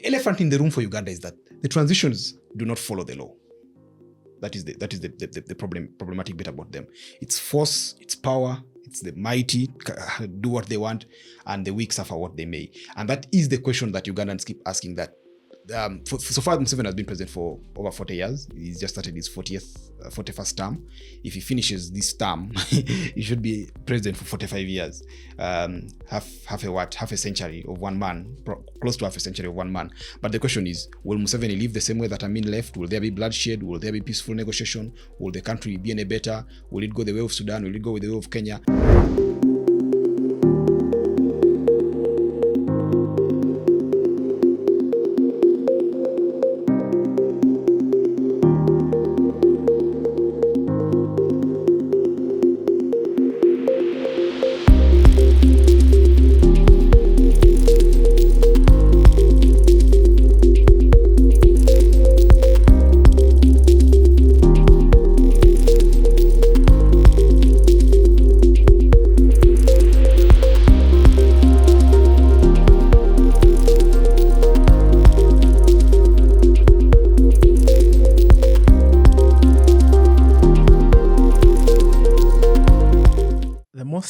The elephant in the room for Uganda is that the transitions do not follow the law. That is the problematic bit about them. It's force, it's power, it's the mighty do what they want, and the weak suffer what they may. And that is the question that Ugandans keep asking. That so far, Museveni has been president for over 40 years. He's just started his 41st term. If he finishes this term, he should be president for 45 years. Half a century of one man, close to half a century of one man. But the question is, will Museveni live the same way that Amin left? Will there be bloodshed? Will there be peaceful negotiation? Will the country be any better? Will it go the way of Sudan? Will it go the way of Kenya?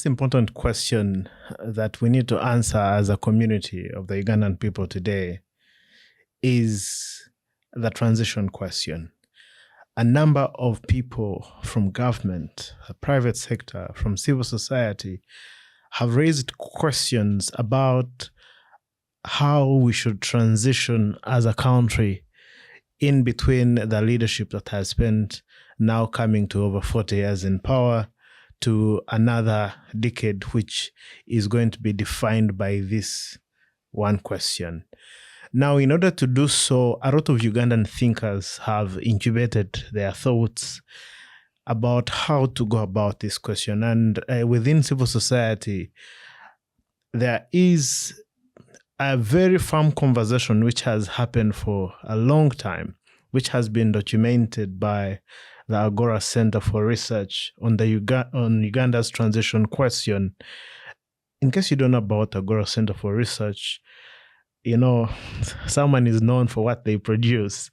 Important question that we need to answer as a community of the Ugandan people today is the transition question. A number of people from government, the private sector, from civil society have raised questions about how we should transition as a country in between the leadership that has spent now coming to over 40 years in power to another decade, which is going to be defined by this one question. Now, in order to do so, a lot of Ugandan thinkers have incubated their thoughts about how to go about this question. And within civil society, there is a very firm conversation which has happened for a long time, which has been documented by the Agora Centre for Research on Uganda's transition question. In case you don't know about Agora Centre for Research, someone is known for what they produce,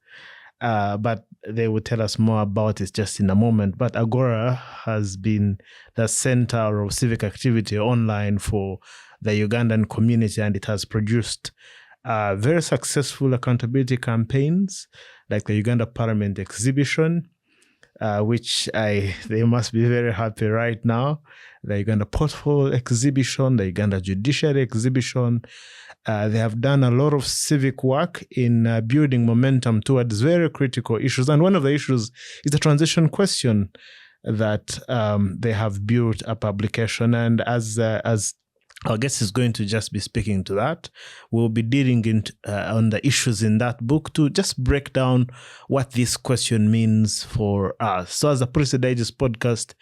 but they will tell us more about it just in a moment. But Agora has been the center of civic activity online for the Ugandan community, and it has produced very successful accountability campaigns like the Uganda Parliament exhibition, which they must be very happy right now. The Uganda Portfolio exhibition, the Uganda Judiciary exhibition. They have done a lot of civic work in building momentum towards very critical issues. And one of the issues is the transition question that they have built a publication. And as our guest is going to just be speaking to that, we'll be dealing on the issues in that book to just break down what this question means for us. So as a PolicyDigestPodcast,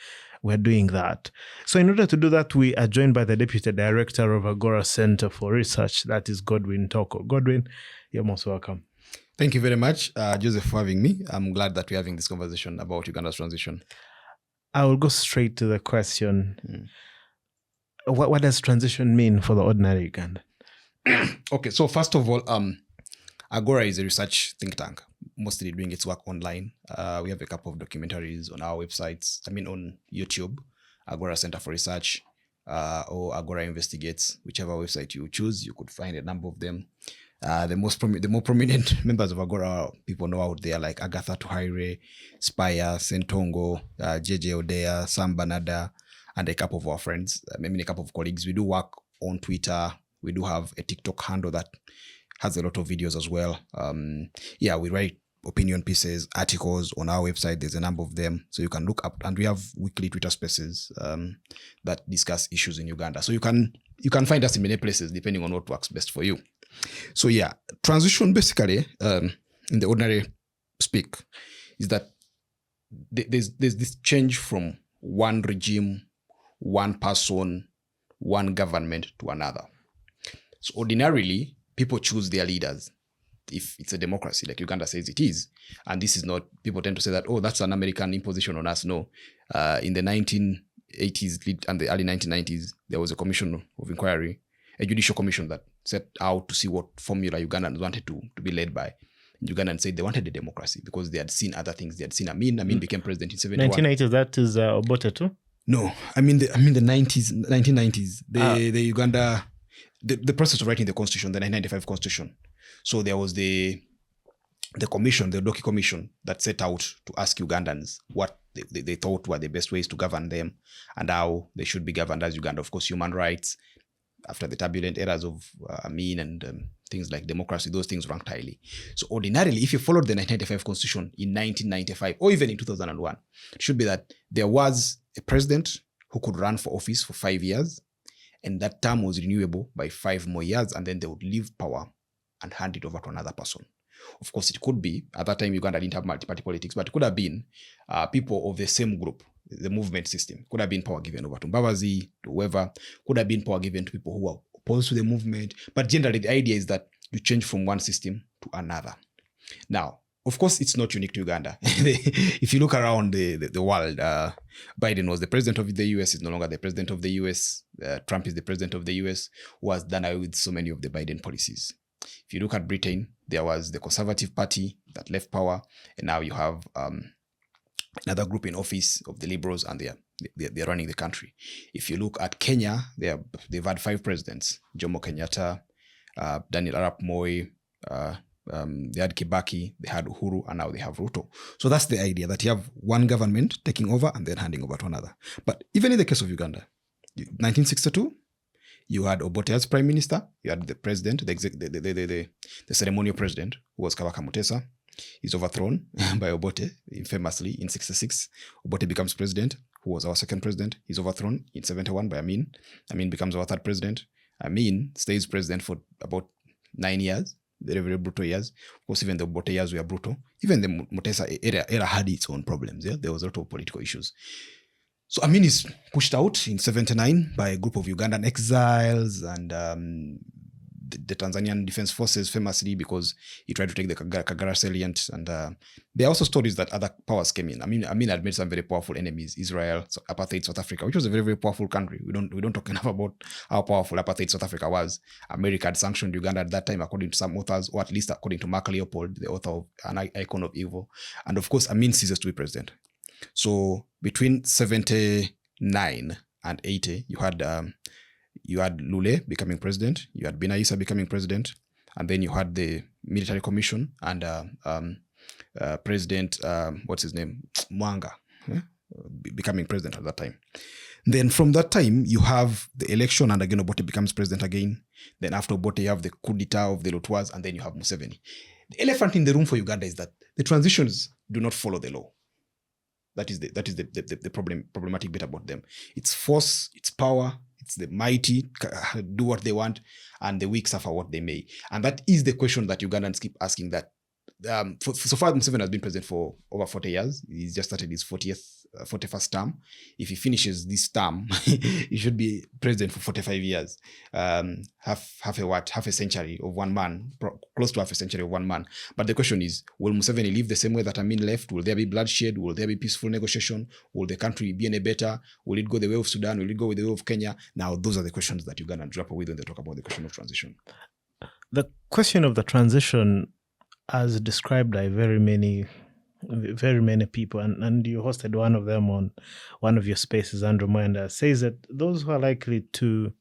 we're doing that. So in order to do that, we are joined by the Deputy Director of Agora Centre for Research, that is Godwin Toko. Godwin, you're most welcome. Thank you very much, Joseph, for having me. I'm glad that we're having this conversation about Uganda's transition. I will go straight to the question. What does transition mean for the ordinary Ugandan? Okay, so first of all, Agora is a research think tank, mostly doing its work online. We have a couple of documentaries on our websites, on YouTube, Agora Centre for Research, or Agora Investigates, whichever website you choose, you could find a number of them. The more prominent members of Agora people know out there, like Agatha Tuhaire, Spire, Sentongo, JJ Odea, Sam Banada, and a couple of our friends, maybe a couple of colleagues. We do work on Twitter. We do have a TikTok handle that has a lot of videos as well. We write opinion pieces, articles on our website. There's a number of them. So you can look up, and we have weekly Twitter spaces that discuss issues in Uganda. So you can find us in many places depending on what works best for you. So transition basically, in the ordinary speak, is that there's this change from one regime, one person, one government to another. So ordinarily, people choose their leaders if it's a democracy, like Uganda says it is. And this is not, people tend to say that, that's an American imposition on us. No. In the 1980s and the early 1990s, there was a commission of inquiry, a judicial commission that set out to see what formula Ugandans wanted to be led by. Ugandans said they wanted a democracy because they had seen other things. They had seen Amin became president in 71. 1980, that is Obote too? No, I mean the 1990s. The Uganda, the process of writing the constitution, the 1995 constitution. So there was the commission, the Doki Commission, that set out to ask Ugandans what they thought were the best ways to govern them and how they should be governed as Uganda. Of course, human rights, after the turbulent eras of Amin and things like democracy, those things ranked highly. So ordinarily, if you followed the 1995 constitution in 1995 or even in 2001, it should be that there was a president who could run for office for 5 years, and that term was renewable by 5 more years, and then they would leave power and hand it over to another person. Of course, it could be, at that time, Uganda didn't have multi-party politics, but it could have been people of the same group, the movement system. Could have been power given over to Mbabazi, to whoever. Could have been power given to people who are opposed to the movement. But generally, the idea is that you change from one system to another. Now, of course, it's not unique to Uganda. If you look around the world, Biden was the president of the US, is no longer the president of the US. Trump is the president of the US, who has done away with so many of the Biden policies. If you look at Britain, there was the Conservative Party that left power, and now you have another group in office of the Liberals, and they're running the country. If you look at Kenya, they've had 5 presidents: Jomo Kenyatta, Daniel Arap Moi, they had Kibaki, they had Uhuru, and now they have Ruto. So that's the idea, that you have one government taking over and then handing over to another. But even in the case of Uganda, 1962, you had Obote as prime minister. You had the president, the ceremonial president, who was Kabaka Mutesa. He's overthrown by Obote, infamously, in 66. Obote becomes president, who was our second president. He's overthrown in 71 by Amin. Amin becomes our third president. Amin stays president for about 9 years, very, very brutal years. Of course, even the Obote years were brutal. Even the Mutesa era had its own problems. Yeah? There was a lot of political issues. So Amin is pushed out in 79 by a group of Ugandan exiles and the Tanzanian Defense Forces, famously because he tried to take the Kagera salient. And there are also stories that other powers came in. Amin had made some very powerful enemies: Israel, apartheid South Africa, which was a very, very powerful country. We don't talk enough about how powerful apartheid South Africa was. America had sanctioned Uganda at that time, according to some authors, or at least according to Mark Leopold, the author of An Icon of Evil. And of course, Amin ceases to be president. So between 79 and 80, you had Lule becoming president, you had Binaisa becoming president, and then you had the military commission and President, what's his name, Mwanga, becoming president at that time. Then from that time, you have the election, and again Obote becomes president again. Then after Obote, you have the coup d'etat of the Lotwas, and then you have Museveni. The elephant in the room for Uganda is that the transitions do not follow the law. That is the problematic bit about them. It's force, it's power, it's the mighty do what they want, and the weak suffer what they may. And that is the question that Ugandans keep asking. That so far, Museveni has been president for over 40 years. He's just started his 41st term. If he finishes this term, he should be president for 45 years. Half a century of one man, close to half a century of one man. But the question is, will Museveni live the same way that Amin left? Will there be bloodshed? Will there be peaceful negotiation? Will the country be any better? Will it go the way of Sudan? Will it go the way of Kenya? Now, those are the questions that Ugandans grapple with when they talk about the question of transition. The question of the transition, as described by very many people, and you hosted one of them on one of your spaces, Andrew Mwenda, says that those who are likely to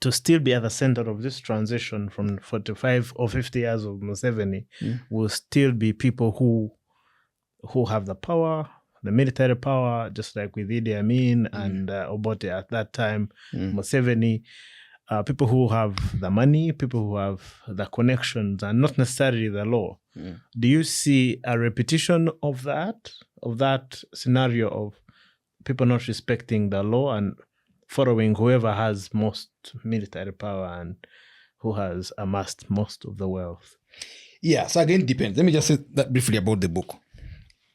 still be at the center of this transition from 45 or 50 years of Museveni will still be people who have the power, the military power, just like with Idi Amin and Obote at that time, Museveni. People who have the money, people who have the connections, and not necessarily the law. Do you see a repetition of that scenario of people not respecting the law and following whoever has most military power and who has amassed most of the wealth? Yeah, so again, it depends. Let me just say that briefly about the book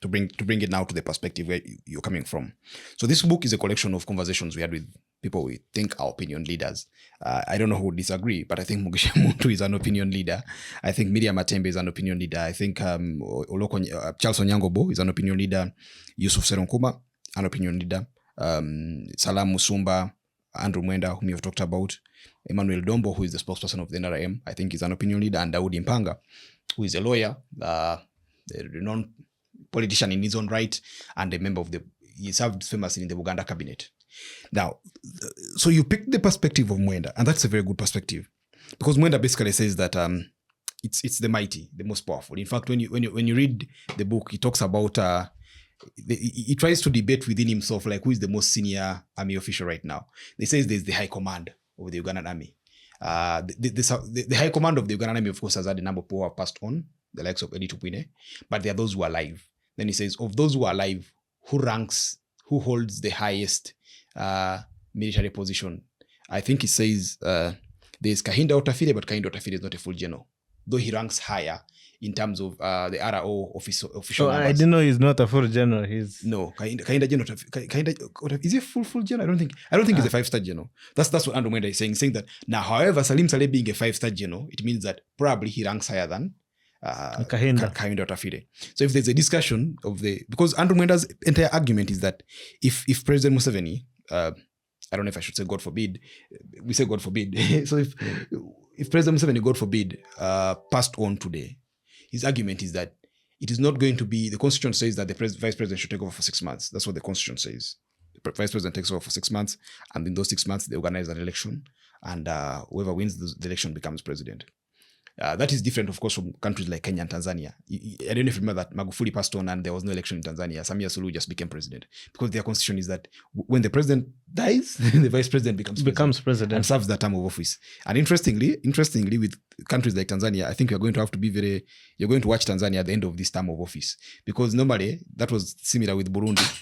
to bring it now to the perspective where you're coming from. So this book is a collection of conversations we had with people we think are opinion leaders. I don't know who would disagree, but I think Mugisha Muntu is an opinion leader. I think Miriam Matembe is an opinion leader. I think Charles Onyangobo is an opinion leader. Yusuf Seronkuma, an opinion leader. Salam Musumba, Andrew Mwenda, whom you've talked about, Emmanuel Dombo, who is the spokesperson of the NRM, I think is an opinion leader, and Daudi Mpanga, who is a lawyer, the renowned politician in his own right, and a member of he served famously in the Uganda cabinet. Now, so you pick the perspective of Mwenda, and that's a very good perspective, because Mwenda basically says that it's the mighty, the most powerful. In fact, when you read the book, he talks about he tries to debate within himself, like, who is the most senior army official right now. He says there's the high command of the Ugandan army. The high command of the Ugandan army, of course, has had a number of people who have passed on, the likes of Eddie Tupine, but there are those who are alive. Then he says, of those who are alive, who holds the highest military position? I think he says there's Kahinda Otafire, but Kahinda Otafire is not a full general, though he ranks higher in terms of the RO official numbers. I didn't know he's not a full general. No, Kahinda general. Is he a full general? I don't think he's a 5-star general. That's what Andrew Mwenda is saying that now, however, Salim Saleh being a 5-star general, it means that probably he ranks higher than Kahinda Otafire. So if there's a discussion because Andrew Mwenda's entire argument is that if President Museveni, I don't know if I should say God forbid, we say God forbid. So if President Museveni, God forbid, passed on today, his argument is that it is not going to be, the constitution says that the vice president should take over for 6 months. That's what the constitution says. The vice president takes over for 6 months, and in those 6 months, they organize an election, and whoever wins the election becomes president. That is different, of course, from countries like Kenya and Tanzania. I don't know if you remember that Magufuli passed on and there was no election in Tanzania. Samia Suluhu just became president, because their constitution is that when the president dies, the vice president becomes president and serves that term of office. And interestingly, with countries like Tanzania, I think you're going to watch Tanzania at the end of this term of office, because normally that was similar with Burundi.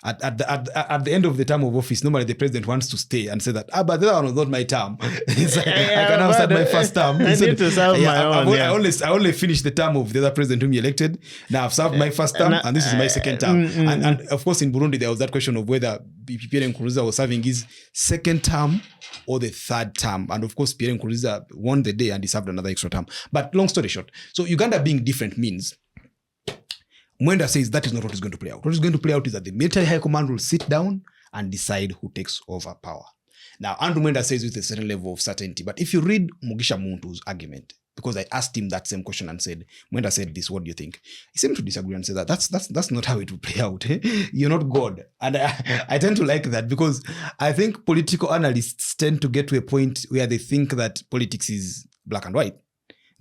At the end of the term of office, normally the president wants to stay and say that, but that one was not my term. It's like, I can now start my first term. I need to serve my own. I only finished the term of the other president whom he elected. Now I've served my first term, and this is my second term. And of course, in Burundi, there was that question of whether Pierre Nkurunziza was serving his second term or the third term. And of course, Pierre Nkurunziza won the day and he served another extra term. But long story short, so Uganda being different means Mwenda says that is not what is going to play out. What is going to play out is that the military high command will sit down and decide who takes over power. Now, Andrew Mwenda says with a certain level of certainty, but if you read Mugisha Muntu's argument, because I asked him that same question and said, Mwenda said this, what do you think? He seemed to disagree and say that that's not how it will play out. You're not God. And I tend to like that, because I think political analysts tend to get to a point where they think that politics is black and white.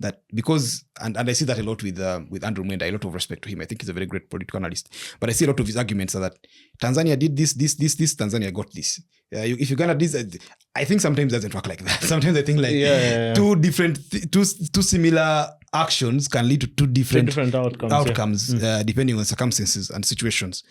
That because, and I see that a lot with Andrew Mwenda, a lot of respect to him. I think he's a very great political analyst. But I see a lot of his arguments are that Tanzania did this, Tanzania got this. If Uganda did this, I think sometimes it doesn't work like that. Sometimes I think two similar actions can lead to two different outcomes depending on circumstances and situations.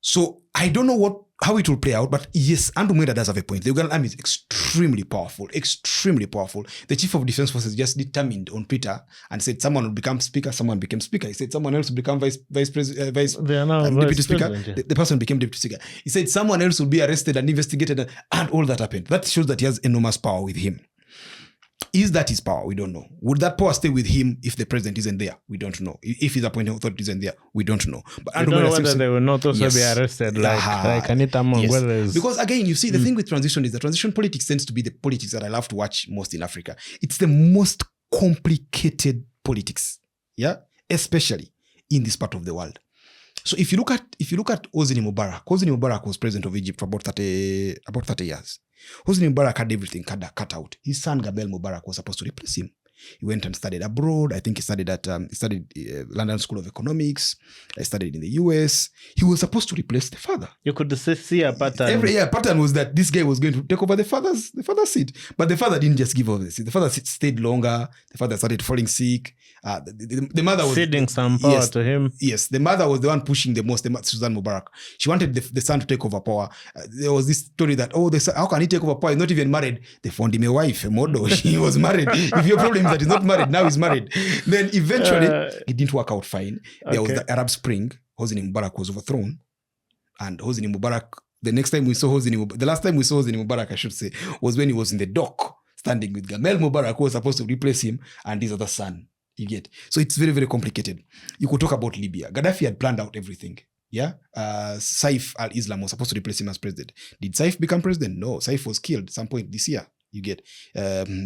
So I don't know how it will play out, but yes, Andrew Mwenda does have a point. The Ugandan army is extremely powerful. The chief of defense forces just determined on Twitter and said someone will become speaker, someone became speaker. He said someone else will become deputy speaker. The person became deputy speaker. He said someone else will be arrested and investigated, and all that happened. That shows that he has enormous power with him. Is that his power? We don't know. Would that power stay with him if the president isn't there? We don't know. If his appointing authority isn't there, we don't know. But I don't know whether they will not also be arrested, like Anita Mongwele. Yes. Because again, you see, the thing with transition is that transition politics tends to be the politics that I love to watch most in Africa. It's the most complicated politics, especially in this part of the world. So if you look at Hosni Mubarak was president of Egypt for about 30 years. Hosni Mubarak had everything cut out. His son Gabriel Mubarak was supposed to replace him. He went and studied abroad. I think he studied at London School of Economics. He studied in the US. He was supposed to replace the father. You could see a pattern. Pattern was that this guy was going to take over the father's seat. But the father didn't just give over the seat. The father stayed longer. The father started falling sick. The mother was ceding some power to him. Yes, the mother was the one pushing the most. Susan Mubarak. She wanted the son to take over power. There was this story that how can he take over power? He's not even married. They found him a wife, a model. He was married. If your problem is that he's not married, now he's married. Then eventually it didn't work out fine. There was the Arab Spring. Hosni Mubarak was overthrown, and Hosni Mubarak. The last time we saw Hosni Mubarak, I should say, was when he was in the dock standing with Gamal Mubarak, who was supposed to replace him, and his other son. You get? So it's very, very complicated. You could talk about Libya. Gaddafi had planned out everything. Yeah, Saif al-Islam was supposed to replace him as president. Did Saif become president? No, Saif was killed at some point this year. You get,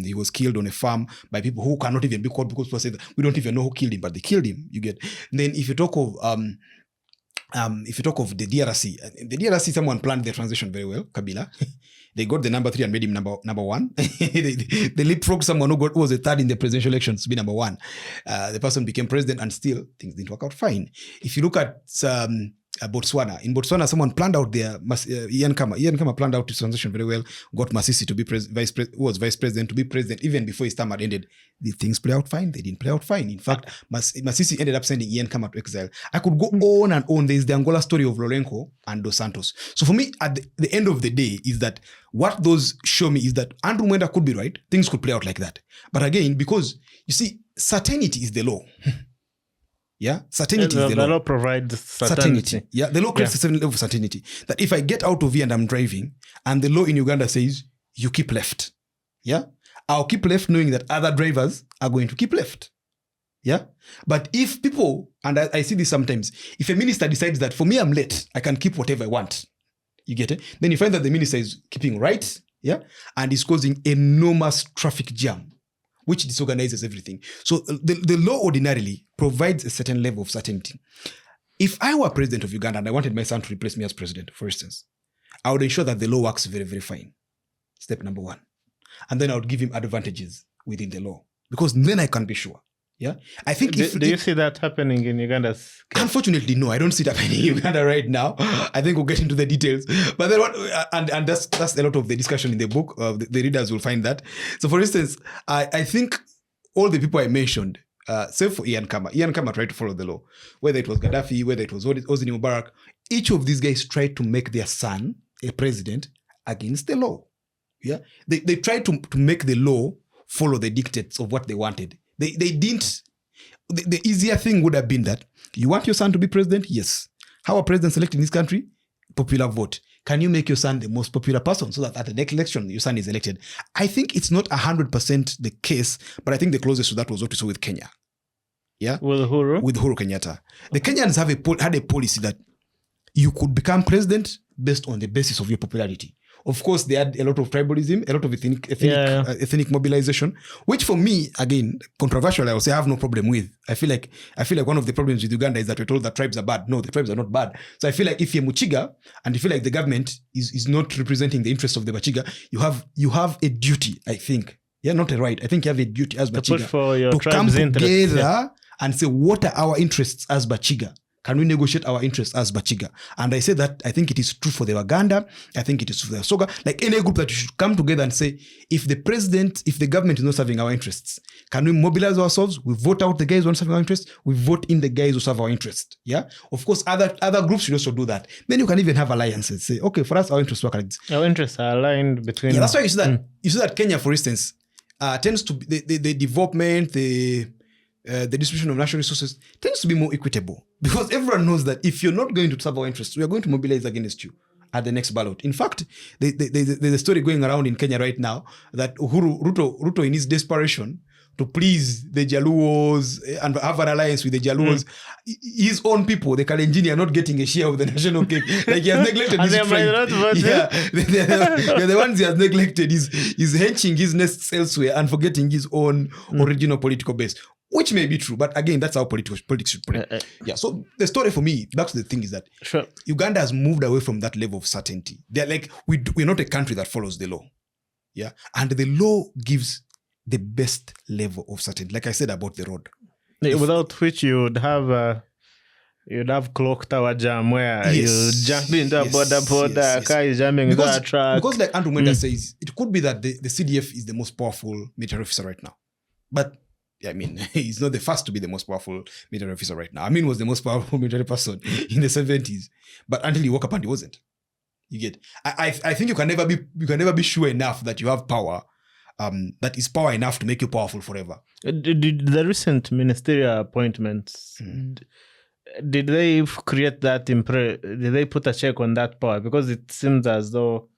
he was killed on a farm by people who cannot even be called because people say that we don't even know who killed him, but they killed him. You get. Then if you talk of the DRC, someone planned their transition very well. Kabila, they got the number 3 and made him number 1. they leapfrogged someone who was the third in the presidential elections to be number 1. The person became president, and still things didn't work out fine. If you look at Botswana. In Botswana, someone planned out their Ian Khama planned out his transition very well. Got Masisi to be vice president to be president even before his term had ended. Did things play out fine? They didn't play out fine. In fact, Masisi ended up sending Ian Khama to exile. I could go on and on. There's the Angola story of Lourenco and Dos Santos. So for me, at the end of the day, is that what those show me is that Andrew Mwenda could be right. Things could play out like that. But again, because you see, certainty is the law. Yeah, certainty is the law. The law provides certainty. Yeah, the law creates a certain level of certainty. That if I get out of here and I'm driving, and the law in Uganda says, you keep left. Yeah, I'll keep left knowing that other drivers are going to keep left. Yeah, but if people, and I see this sometimes, if a minister decides that for me I'm late, I can keep whatever I want. You get it? Then you find that the minister is keeping right, yeah, and is causing enormous traffic jam, which disorganizes everything. So the law ordinarily provides a certain level of certainty. If I were president of Uganda and I wanted my son to replace me as president, for instance, I would ensure that the law works very, very fine. Step number 1. And then I would give him advantages within the law, because then I can be sure. Yeah, I think. Do you see that happening in Uganda's case? Unfortunately, no. I don't see it happening in Uganda right now. I think we'll get into the details. But then and that's a lot of the discussion in the book. The readers will find that. So, for instance, I think all the people I mentioned, save for Ian Khama tried to follow the law. Whether it was Gaddafi, whether it was Hosni Mubarak, each of these guys tried to make their son a president against the law. Yeah, they tried to make the law follow the dictates of what they wanted. They didn't. The easier thing would have been that you want your son to be president? Yes. How are presidents elected in this country? Popular vote. Can you make your son the most popular person so that at the next election your son is elected? I think it's not 100% the case, but I think the closest to that was what we saw with Kenya. Yeah, with Uhuru Kenyatta. The Kenyans had a policy that you could become president based on the basis of your popularity. Of course, they had a lot of tribalism, a lot of ethnic mobilization, which for me, again, controversial, I would say I have no problem with. I feel like one of the problems with Uganda is that we're told that tribes are bad. No, the tribes are not bad. So I feel like if you're Muchiga and you feel like the government is not representing the interests of the Bachiga, you have a duty, I think. Yeah, not a right. I think you have a duty as Bachiga to come together and say, what are our interests as Bachiga? Can we negotiate our interests as Bachiga? And I say that I think it is true for the Waganda. I think it is true for the Soga. Like any group that you should come together and say, if the government is not serving our interests, can we mobilize ourselves? We vote out the guys who are serving our interests. We vote in the guys who serve our interests. Yeah. Of course, other groups should also do that. Then you can even have alliances. Say, okay, for us, our interests work like this. Our interests are aligned between. Yeah, that's why you see that. You see that Kenya, for instance, tends to be the development, the distribution of natural resources tends to be more equitable, because everyone knows that if you're not going to serve our interests, we are going to mobilize against you at the next ballot. In fact, there's a story going around in Kenya right now that Ruto in his desperation to please the Jaluos and have an alliance with the Jaluos, his own people, the Kalenjini, are not getting a share of the national cake. Like, he has neglected his tribe. They're the ones he has neglected. He's henching his nests elsewhere and forgetting his own original political base. Which may be true, but again, that's how politics should play. Yeah. So the story for me, back to the thing, is that Uganda has moved away from that level of certainty. They're like, we're not a country that follows the law. Yeah. And the law gives the best level of certainty. Like I said about the road. Without which you'd have clock tower jam where you jump into a border, car is jamming into a truck. Because like Andrew Mwenda says, it could be that the CDF is the most powerful military officer right now. But I mean, he's not the first to be the most powerful military officer right now. Amin was the most powerful military person in the 70s, but until he woke up and he wasn't. You get? I think you can never be sure enough that you have power, that is power enough to make you powerful forever. Did the recent ministerial appointments, did they create that did they put a check on that power? Because it seems as though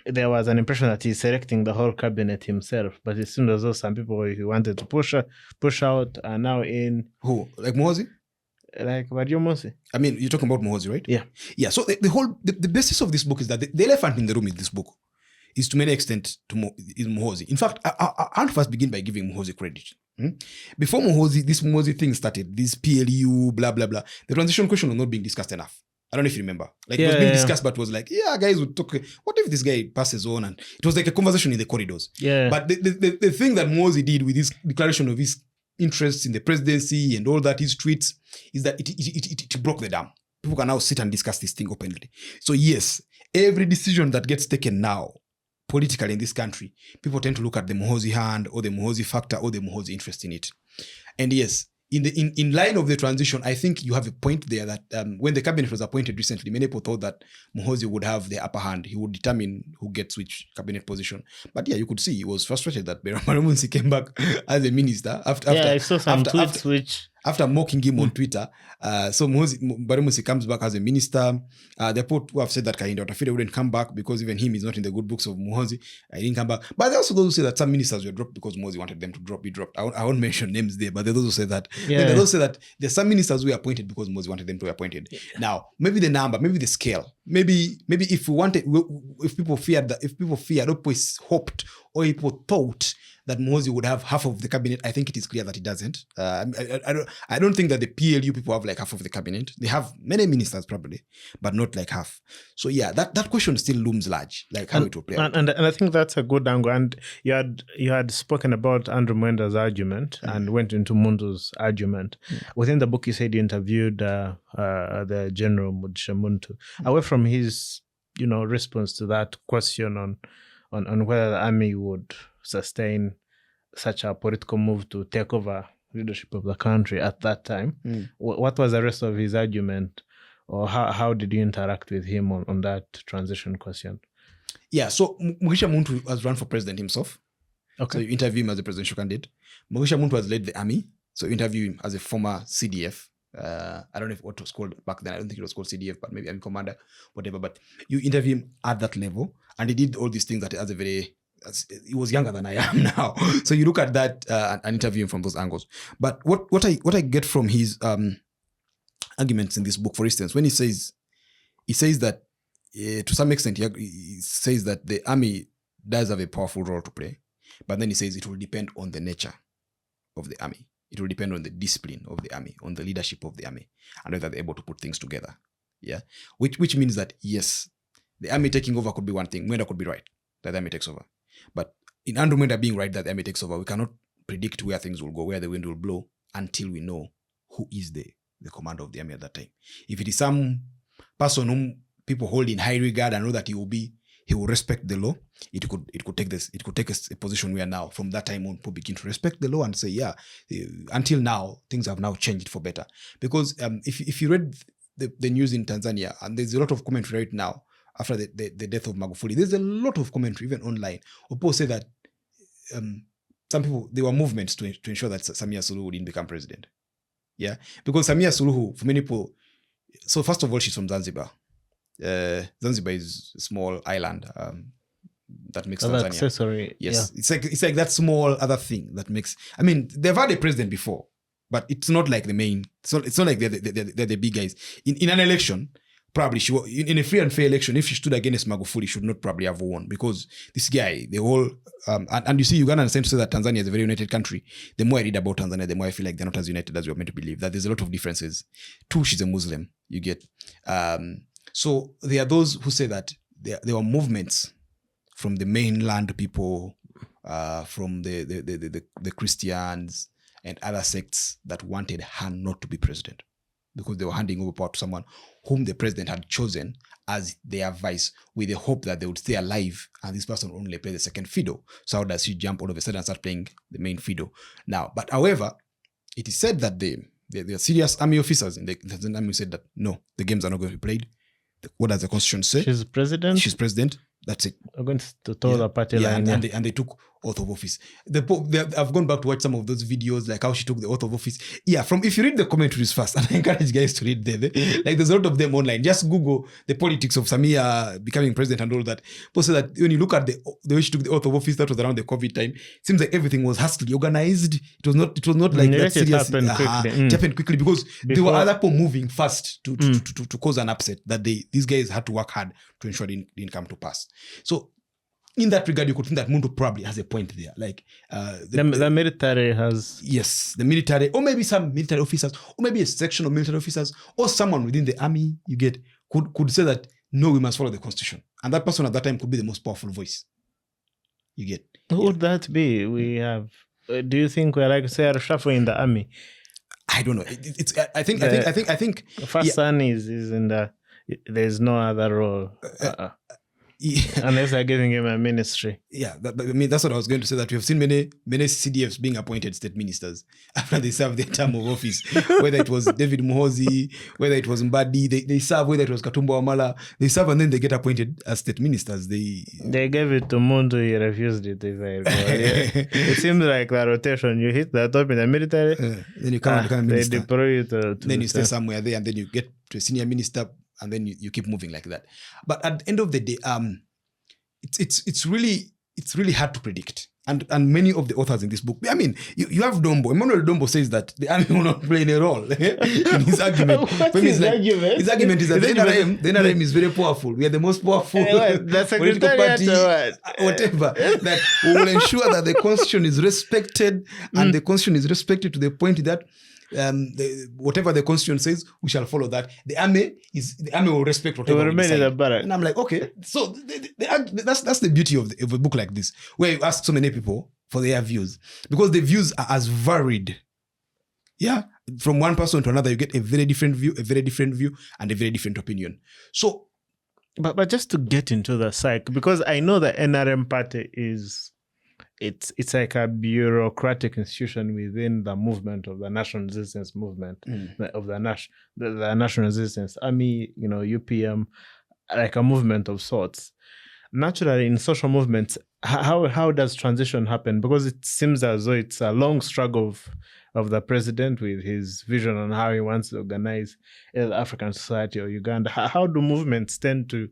there was an impression that he's selecting the whole cabinet himself, but it seemed as though some people he wanted to push out are now in. Who? Like Muhoozi? Like Muhoozi. I mean, you're talking about Muhoozi, right? Yeah. Yeah. So the basis of this book is that the elephant in the room in this book is to many extent is Muhoozi. In fact, I want to first begin by giving Muhoozi credit. Before this Muhoozi thing started, this PLU, blah, blah, blah, the transition question was not being discussed enough. I don't know if you remember. Like, it was being discussed, but it was like, guys would talk. What if this guy passes on? And it was like a conversation in the corridors. Yeah. But the thing that Muhoozi did with his declaration of his interests in the presidency and all that, his tweets, is that it broke the dam. People can now sit and discuss this thing openly. So yes, every decision that gets taken now, politically in this country, people tend to look at the Muhoozi hand or the Muhoozi factor or the Muhoozi interest in it. And yes, in line of the transition, I think you have a point there that when the cabinet was appointed recently, many people thought that Muhoozi would have the upper hand. He would determine who gets which cabinet position. But yeah, you could see he was frustrated that Muhoozi came back as a minister after I saw some tweets which after mocking him on Twitter. So Muhoozi comes back as a minister. There are people who have said that Kahinda Watafire wouldn't come back because even him is not in the good books of Muhoozi. He didn't come back. But there are also those who say that some ministers were dropped because Muhoozi wanted them to be dropped. I won't mention names there, but there are those who say that. Yeah. There are those who say that there's some ministers who were appointed because Muhoozi wanted them to be appointed. Yeah. Now, maybe the number, maybe the scale, maybe if people feared or hoped or people thought that Muhoozi would have half of the cabinet, I think it is clear that he doesn't. I don't think that the PLU people have like half of the cabinet. They have many ministers probably, but not like half. So yeah, that question still looms large, like how it will play out. And I think that's a good angle. And you had spoken about Andrew Mwenda's argument and went into Muntu's argument. Within the book, you said you interviewed the General Mugisha Muntu. Away from his response to that question on whether the army would sustain such a political move to take over leadership of the country at that time. What was the rest of his argument, or how did you interact with him on that transition question? Yeah, so Mugisha Muntu has run for president himself. Okay. So you interview him as a presidential candidate. Mugisha Muntu has led the army. So you interview him as a former CDF. I don't know if what was called back then. I don't think it was called CDF, but maybe army commander, whatever. But you interview him at that level, and he did all these things he was younger than I am now. So you look at that and interview him from those angles. But what I get from his arguments in this book, for instance, when he says that to some extent he says that the army does have a powerful role to play, but then he says it will depend on the nature of the army. It will depend on the discipline of the army, on the leadership of the army, and whether they're able to put things together. Yeah, which means that yes, the army taking over could be one thing. Mwenda could be right that the army takes over. But in Andrew Mwenda being right that the army takes over, we cannot predict where things will go, where the wind will blow, until we know who is the commander of the army at that time. If it is some person whom people hold in high regard and know that he will respect the law, it could take a position where now, from that time on, people begin to respect the law and say, until now, things have now changed for better. Because if you read the news in Tanzania, and there's a lot of commentary right now, after the death of Magufuli, there's a lot of commentary, even online. People say that some people, there were movements to ensure that Samia Suluhu didn't become president. Yeah, because Samia Suluhu, for many people, so first of all, she's from Zanzibar. Zanzibar is a small island that makes Tanzania. Accessory. Yes, yeah. It's like that small other thing that makes. I mean, they've had a president before, but it's not like the main. It's not like they're the big guys in an election. Probably in a free and fair election, if she stood against Magufuli, should not probably have won, because this guy, the whole and you see, Uganda tend to say that Tanzania is a very united country. The more I read about Tanzania, the more I feel like they're not as united as we're meant to believe. That there's a lot of differences. Two, she's a Muslim. You get so there are those who say that there were movements from the mainland people, from the Christians and other sects that wanted her not to be president, because they were handing over power to someone whom the president had chosen as their vice, with the hope that they would stay alive and this person only play the second fiddle. So how does he jump all of a sudden and start playing the main fiddle? Now, but however, it is said that the serious army officers in the Tanzanian army said that no, the games are not going to be played. What does the constitution say? She's president. She's president. That's it. I'm going to toe the party line. And they took oath of office. I've gone back to watch some of those videos, like how she took the oath of office. Yeah, if you read the commentaries first, and I encourage guys to read them. Like there's a lot of them online. Just Google the politics of Samia becoming president and all that. But so that when you look at the way she took the oath of office, that was around the COVID time. It seems like everything was hastily organized. It was not like that serious. It happened quickly because there were other people moving fast to cause an upset that these guys had to work hard to ensure it didn't come to pass. So in that regard, you could think that Muntu probably has a point there. Like the military has... Yes, the military, or maybe some military officers, or maybe a section of military officers, or someone within the army, could say that, no, we must follow the constitution. And that person at that time could be the most powerful voice. You get. Who would that be? We have... do you think we're like, say, a reshuffle in the army? I don't know. I think... First son is in the... There's no other role. Unless they're giving him a ministry. Yeah, that's what I was going to say, that we have seen many CDFs being appointed state ministers after they serve their term of office. Whether it was David Muhoozi, whether it was Mbadi, they serve, whether it was Katumba Wamala, they serve and then they get appointed as state ministers. They gave it to Muntu, he refused it. It seems like the rotation, you hit the top in the military, then you come and become a minister. They deploy you to then you stay somewhere there and then you get to a senior minister. And then you keep moving like that. But at the end of the day, it's really hard to predict. And many of the authors in this book, I mean, you have Dombo. Emmanuel Dombo says that the army will not play any role in his argument. His argument? His argument is that the NRM is very powerful. We are the most powerful political party, whatever. That we will ensure that the constitution is respected, and the constitution is respected to the point that whatever the constitution says, we shall follow that. The army will respect whatever we decide. And I'm like, okay, so that's the beauty of a book like this, where you ask so many people for their views, because the views are as varied. Yeah, from one person to another, you get a very different view, and a very different opinion. So, but just to get into the psyche, because I know the NRM party is. It's like a bureaucratic institution within the movement of the national resistance movement, of the national resistance army, UPM, like a movement of sorts. Naturally, in social movements, how does transition happen? Because it seems as though it's a long struggle of the president with his vision on how he wants to organize African society or Uganda. How do movements tend to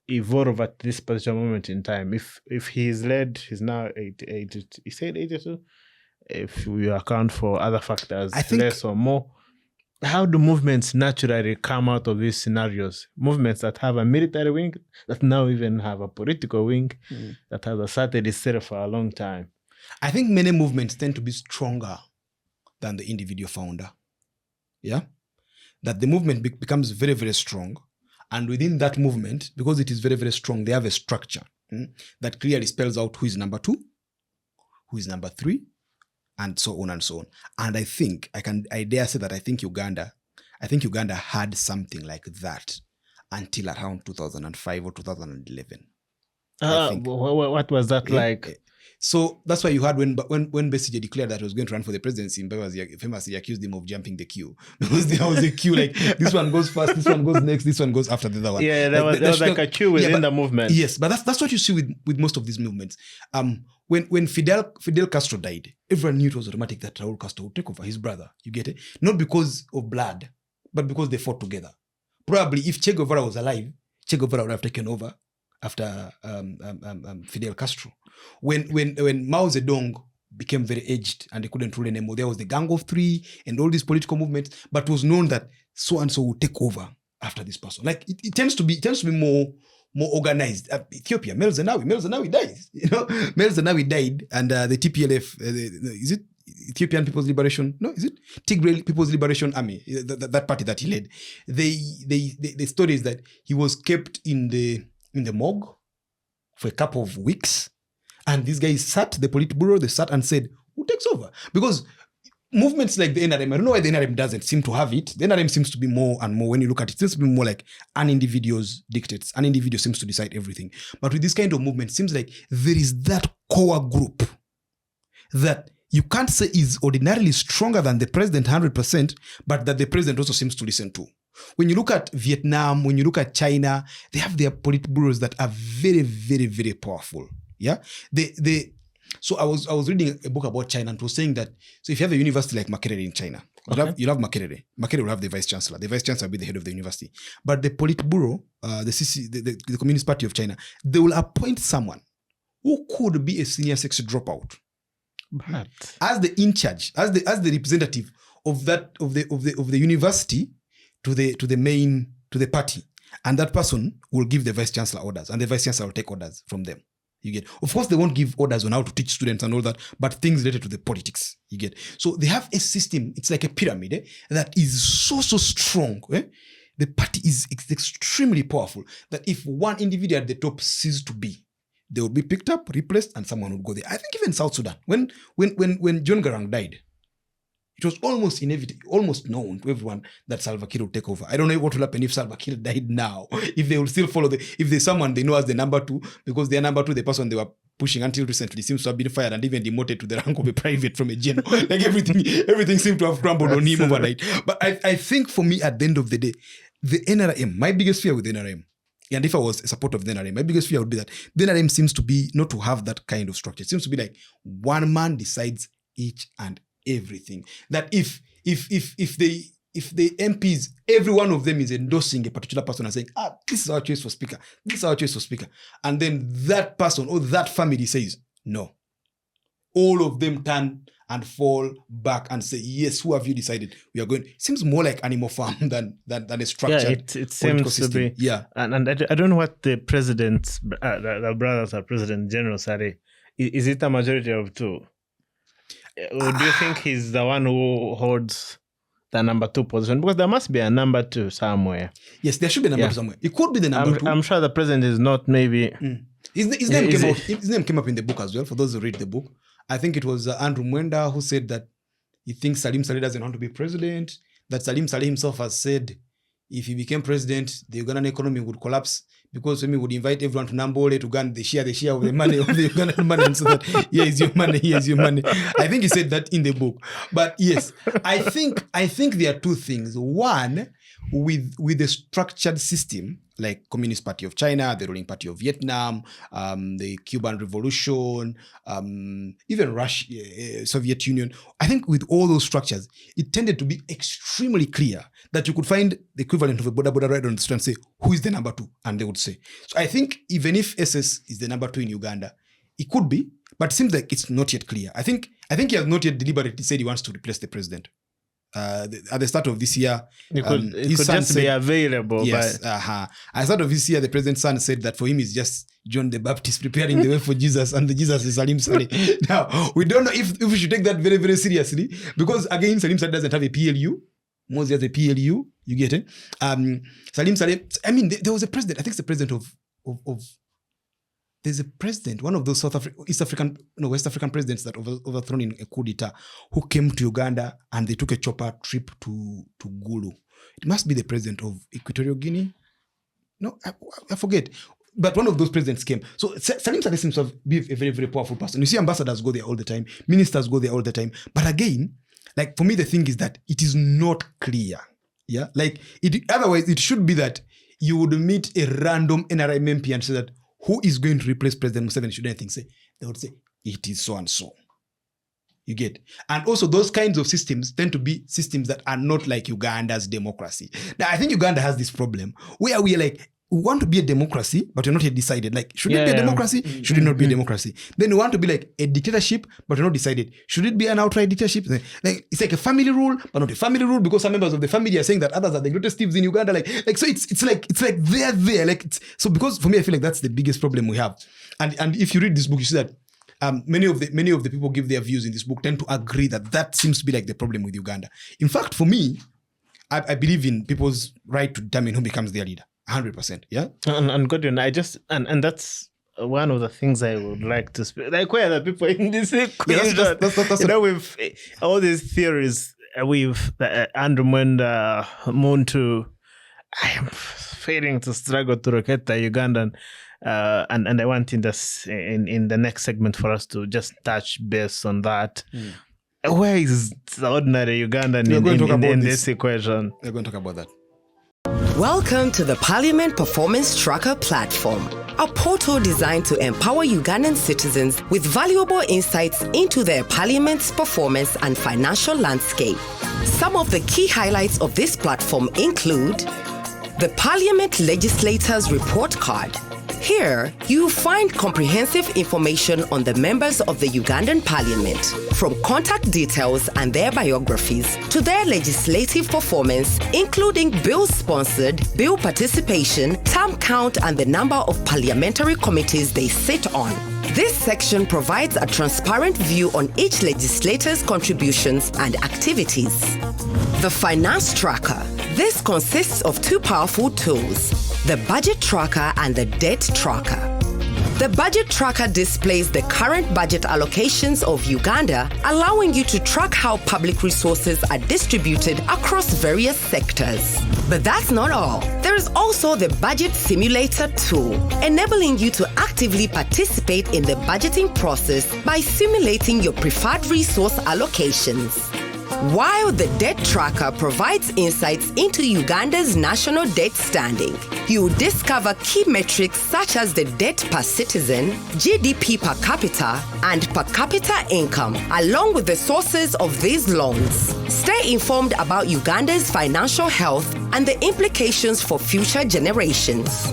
evolve at this particular moment in time? If he's now 80, he said 82. If we account for other factors, I think less or more, how do movements naturally come out of these scenarios? Movements that have a military wing, that now even have a political wing, that has asserted itself for a long time. I think many movements tend to be stronger than the individual founder. Yeah, that the movement becomes very, very strong. And within that movement, because it is very, very strong, they have a structure that clearly spells out who is number 2, who is number 3, and so on and so on. And I dare say that I think Uganda had something like that until around 2005 or 2011. What was that like? So that's why you had when Besigye declared that he was going to run for the presidency, famously accused him of jumping the queue, because there was a queue, like this one goes first, this one goes next, this one goes after the other one. Yeah, there was like a queue within the movement. Yes, but that's what you see with most of these movements. When Fidel Castro died, everyone knew it was automatic that Raul Castro would take over, his brother. You get it? Not because of blood, but because they fought together. Probably if Che Guevara was alive, Che Guevara would have taken over after Fidel Castro. When Mao Zedong became very aged and they couldn't rule anymore, there was the Gang of Three and all these political movements, but it was known that so and so would take over after this person. Like it tends to be more organized. Ethiopia, Mel Zenawi dies. Mel Zenawi died, and the TPLF, is it Ethiopian People's Liberation? No, is it Tigray People's Liberation Army? That party that he led. The story is that he was kept in the morgue for a couple of weeks, and these guys the Politburo, they sat and said, who takes over? Because movements like the NRM, I don't know why the NRM doesn't seem to have it. The NRM seems to be more and more, when you look at it, seems to be more like an individual's dictates. An individual seems to decide everything. But with this kind of movement, it seems like there is that core group that you can't say is ordinarily stronger than the president 100%, but that the president also seems to listen to. When you look at Vietnam, when you look at China, they have their politburos that are very, very, very powerful. Yeah, So I was reading a book about China and it was saying that, so if you have a university like Makerere in China, you'll have Makerere. Makerere will have the vice chancellor. The vice chancellor will be the head of the university. But the Politburo, the Communist Party of China, they will appoint someone who could be a senior sex dropout. But as the in charge, as the representative of the university to the party. And that person will give the vice chancellor orders, and the vice chancellor will take orders from them. You get. Of course, they won't give orders on how to teach students and all that, but things related to the politics. You get. So they have a system. It's like a pyramid that is so strong. The party is extremely powerful. That if one individual at the top ceases to be, they will be picked up, replaced, and someone will go there. I think even South Sudan, when John Garang died, it was almost inevitable, almost known to everyone that Salva Kiir will take over. I don't know what will happen if Salva Kiir died now. If they will still follow if there's someone they know as the number 2, because their number 2, the person they were pushing until recently, seems to have been fired and even demoted to the rank of a private from a general. Like everything seemed to have crumbled on him overnight. But I think for me, at the end of the day, the NRM, my biggest fear with the NRM, and if I was a supporter of the NRM, my biggest fear would be that the NRM seems to be not to have that kind of structure. It seems to be like one man decides each and everything. That if the MPs, every one of them is endorsing a particular person and saying, this is our choice for speaker, this is our choice for speaker, and then that person or that family says no, all of them turn and fall back and say, yes, who have you decided we are going? It seems more like Animal Farm than a structured it seems to be. Yeah. And I don't know what the president's the brothers are president general say. Is it a majority of 2? Or do you think he's the one who holds the number 2 position? Because there must be a number 2 somewhere. Yes, there should be a number 2 somewhere. It could be the number 2. I'm sure the president is not maybe... His name came up in the book as well, for those who read the book. I think it was Andrew Mwenda who said that he thinks Salim Saleh doesn't want to be president, that Salim Saleh himself has said if he became president, the Ugandan economy would collapse because we would invite everyone to Nambole to Uganda, the share of the money of the Ugandan money, and so that here is your money. I think he said that in the book. But yes, I think there are 2 things. One, with the structured system, like Communist Party of China, the ruling party of Vietnam, the Cuban Revolution, even Russia, Soviet Union. I think with all those structures, it tended to be extremely clear that you could find the equivalent of a border right on the street and say, who is the number 2? And they would say. So I think even if SS is the number 2 in Uganda, it could be, but it seems like it's not yet clear. I think he has not yet deliberately said he wants to replace the president. At the start of this year, it could just be available. Yes, At the start of this year, the president's son said that for him it's just John the Baptist preparing the way for Jesus, and the Jesus is Salim Saleh. Now, we don't know if we should take that very, very seriously, because again, Salim Saleh doesn't have a PLU. Muhoozi has a PLU. You get it? Salim Saleh, I mean, there was a president, I think it's the president of there's a president, one of those West African presidents that overthrown in a coup d'etat, who came to Uganda and they took a chopper trip to Gulu. It must be the president of Equatorial Guinea. No, I forget. But one of those presidents came. So Salim Saleh seems to be a very, very powerful person. You see ambassadors go there all the time. Ministers go there all the time. But again, like for me, the thing is that it is not clear. Yeah, like otherwise it should be that you would meet a random NRM MP and say that, who is going to replace President Museveni? Should anything say? They would say, it is so and so. You get? And also those kinds of systems tend to be systems that are not like Uganda's democracy. Now, I think Uganda has this problem where we are like, we want to be a democracy, but we're not yet decided. Like, should it be a democracy? Should it not be a democracy? Then we want to be like a dictatorship, but we're not decided. Should it be an outright dictatorship? Like, it's like a family rule, but not a family rule, because some members of the family are saying that others are the greatest thieves in Uganda. Like so it's like they're there. Like so because for me, I feel like that's the biggest problem we have. And if you read this book, you see that many of the people give their views in this book tend to agree that seems to be like the problem with Uganda. In fact, for me, I believe in people's right to determine who becomes their leader. 100%, yeah. And Godwin, I just and that's one of the things I would like to speak. Like, where are the people in this equation? Yeah, with all these theories, with Andrew Mwenda, Muntu, I am failing to struggle to locate the Ugandan, and I want in the next segment for us to just touch base on that. Where is the ordinary Ugandan in this equation? We're going to talk about that. Welcome to the Parliament Performance Tracker platform, a portal designed to empower Ugandan citizens with valuable insights into their parliament's performance and financial landscape. Some of the key highlights of this platform include the Parliament Legislators Report Card. Here, you find comprehensive information on the members of the Ugandan Parliament, from contact details and their biographies to their legislative performance, including bills sponsored, bill participation, term count, and the number of parliamentary committees they sit on. This section provides a transparent view on each legislator's contributions and activities. The Finance Tracker. This consists of two powerful tools, the Budget Tracker and the Debt Tracker. The Budget Tracker displays the current budget allocations of Uganda, allowing you to track how public resources are distributed across various sectors. But that's not all. There is also the Budget Simulator tool, enabling you to actively participate in the budgeting process by simulating your preferred resource allocations. While the Debt Tracker provides insights into Uganda's national debt standing, you discover key metrics such as the debt per citizen, GDP per capita, and per capita income, along with the sources of these loans. Stay informed about Uganda's financial health and the implications for future generations.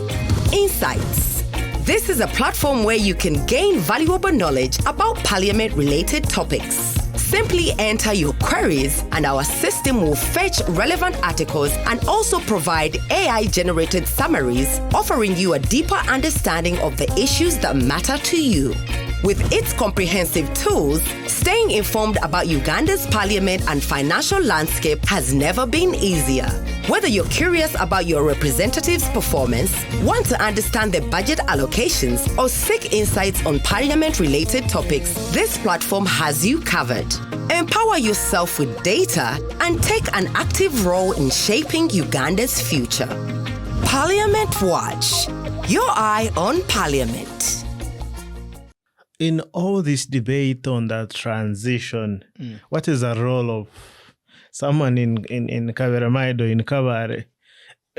Insights. This is a platform where you can gain valuable knowledge about parliament-related topics. Simply enter your queries and our system will fetch relevant articles and also provide AI-generated summaries, offering you a deeper understanding of the issues that matter to you. With its comprehensive tools, staying informed about Uganda's parliament and financial landscape has never been easier. Whether you're curious about your representative's performance, want to understand their budget allocations, or seek insights on parliament-related topics, this platform has you covered. Empower yourself with data and take an active role in shaping Uganda's future. Parliament Watch. Your eye on Parliament. In all this debate on that transition, what is the role of someone in Kaberamaido, in Kabare?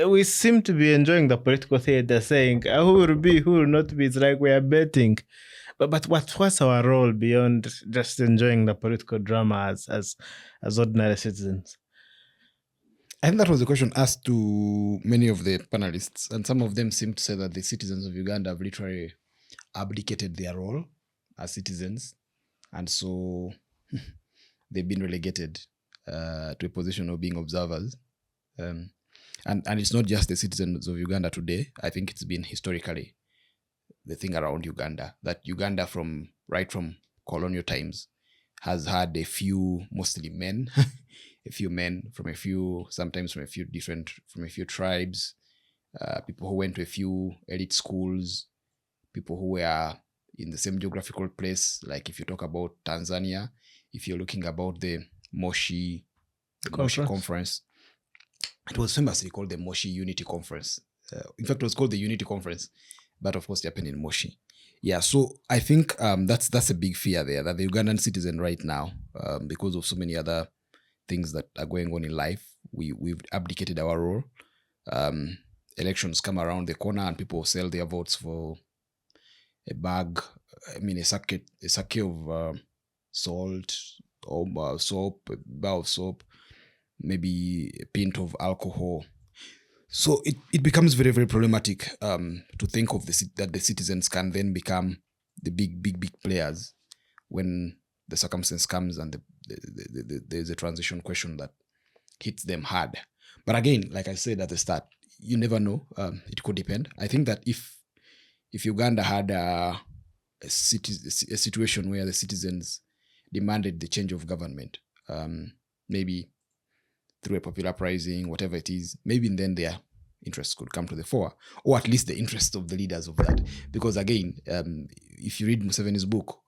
We seem to be enjoying the political theater, saying who will be, who will not be. It's like we are betting. But what's our role beyond just enjoying the political drama as ordinary citizens? I think that was a question asked to many of the panelists, and some of them seem to say that the citizens of Uganda have literally abdicated their role as citizens, and so they've been relegated to a position of being observers. And it's not just the citizens of Uganda today. I think it's been historically the thing around Uganda, that Uganda right from colonial times has had a few, mostly men, a few men from a few tribes, people who went to a few elite schools, people who were in the same geographical place. Like if you talk about Tanzania, if you're looking about the Moshi Conference, it was famously called the Moshi Unity Conference. In fact, it was called the Unity Conference, but of course it happened in Moshi. Yeah, so I think that's a big fear there, that the Ugandan citizen right now, because of so many other things that are going on in life, we've abdicated our role. Elections come around the corner and people sell their votes for a sake of salt, or soap, a bar of soap, maybe a pint of alcohol. So it becomes very, very problematic to think of that the citizens can then become the big players when the circumstance comes and there's a transition question that hits them hard. But again, like I said at the start, you never know. It could depend. I think that if Uganda had a situation where the citizens demanded the change of government, maybe through a popular uprising, whatever it is, maybe then their interests could come to the fore, or at least the interests of the leaders of that. Because again, if you read Museveni's book,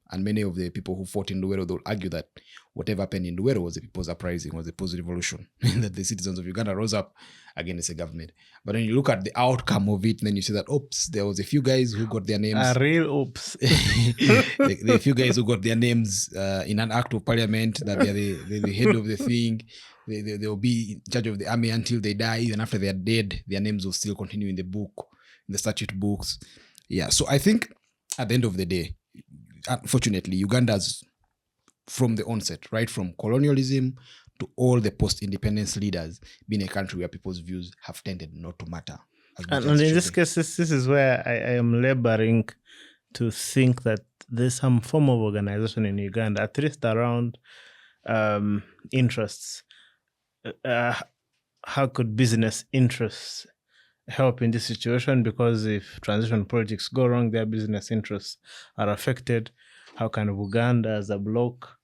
and many of the people who fought in Luwero, they'll argue that whatever happened in Luwero was a people's uprising, was a post revolution, that the citizens of Uganda rose up against a government. But when you look at the outcome of it, then you see that, oops, there was a few guys who got their names. A real oops. There are a few guys who got their names in an act of parliament, that they're the head of the thing. They will be in charge of the army until they die. Even after they are dead, their names will still continue in the book. in the statute books. Yeah, so I think at the end of the day, unfortunately, Uganda's from the onset, right from colonialism to all the post-independence leaders, being a country where people's views have tended not to matter. And in this case, this is where I am laboring to think that there's some form of organization in Uganda, at least around interests. How could business interests help in this situation? Because if transition politics go wrong, their business interests are affected. How can Uganda as a bloc?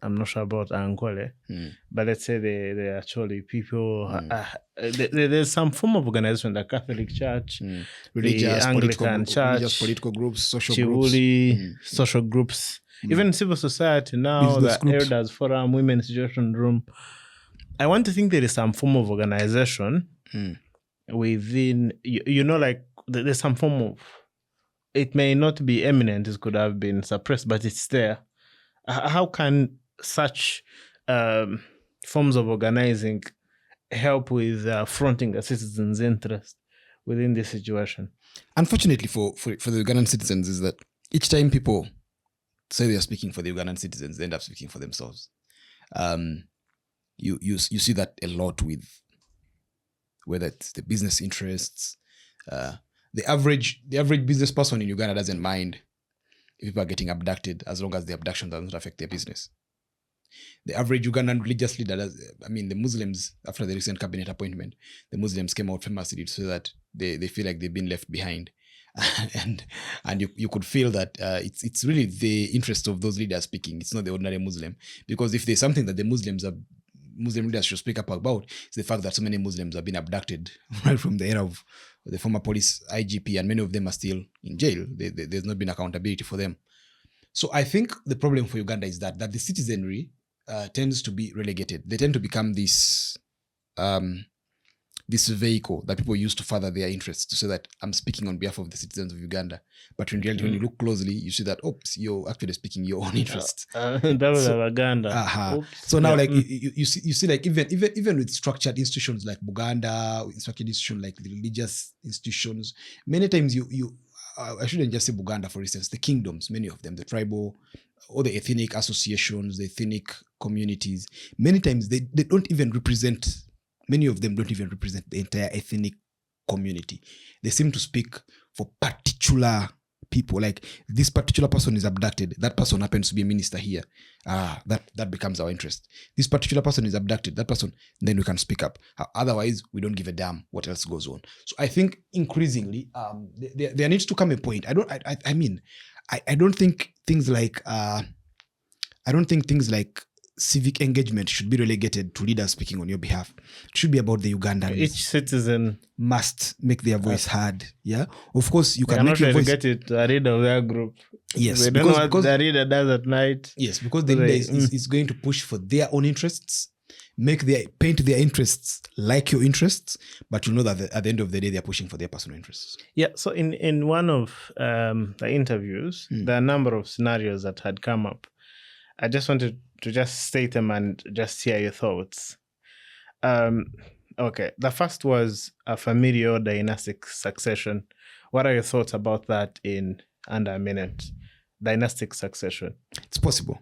I'm not sure about Angola, but let's say they actually people. There's some form of organization, the Catholic Church, religious, the Anglican Church, religious, political groups, social Chivuli, groups, social groups, even civil society now, business the groups. Elders Forum, Women's Situation Room. I want to think there is some form of organization within, like there's some form of, it may not be eminent, it could have been suppressed, but it's there. How can such forms of organizing help with fronting a citizen's interest within this situation? Unfortunately for the Ugandan citizens is that each time people say they are speaking for the Ugandan citizens, they end up speaking for themselves. You see that a lot with whether it's the business interests. The average business person in Uganda doesn't mind if people are getting abducted as long as the abduction doesn't affect their business. The average Ugandan religious leader the Muslims, after the recent cabinet appointment, the Muslims came out famously to say that they feel like they've been left behind. and you could feel that it's really the interest of those leaders speaking. It's not the ordinary Muslim. Because if there's something that the Muslim leaders should speak up about, it's the fact that so many Muslims have been abducted right from the era of the former police IGP, and many of them are still in jail. There's not been accountability for them. So I think the problem for Uganda is that the citizenry tends to be relegated. They tend to become this vehicle that people use to further their interests, to say that I'm speaking on behalf of the citizens of Uganda. But in reality, when you look closely, you see that, oops, you're actually speaking your own interests. Uganda. So now, like, you see, like, even with structured institutions like Buganda, structured institutions like the religious institutions, many times I shouldn't just say Buganda, for instance, the kingdoms, many of them, the tribal, or the ethnic associations, the ethnic communities, many times they don't even represent. Many of them don't even represent the entire ethnic community. They seem to speak for particular people. Like, this particular person is abducted. That person happens to be a minister here. That becomes our interest. This particular person is abducted. That person, then we can speak up. Otherwise, we don't give a damn what else goes on. So I think increasingly, there needs to come a point. I don't think things like civic engagement should be relegated to leaders speaking on your behalf. It should be about the Ugandans. Each citizen must make their voice heard. Yeah, of course you can make your voice. Get it to a leader of their group. Yes, they don't know what the leader does at night. Yes, because the leader is going to push for their own interests, paint their interests like your interests, but you know that at the end of the day, they're pushing for their personal interests. Yeah, so in one of the interviews, there are a number of scenarios that had come up. I just wanted to just state them and just hear your thoughts. Okay, the first was a familial dynastic succession. What are your thoughts about that in under a minute? Dynastic succession. It's possible.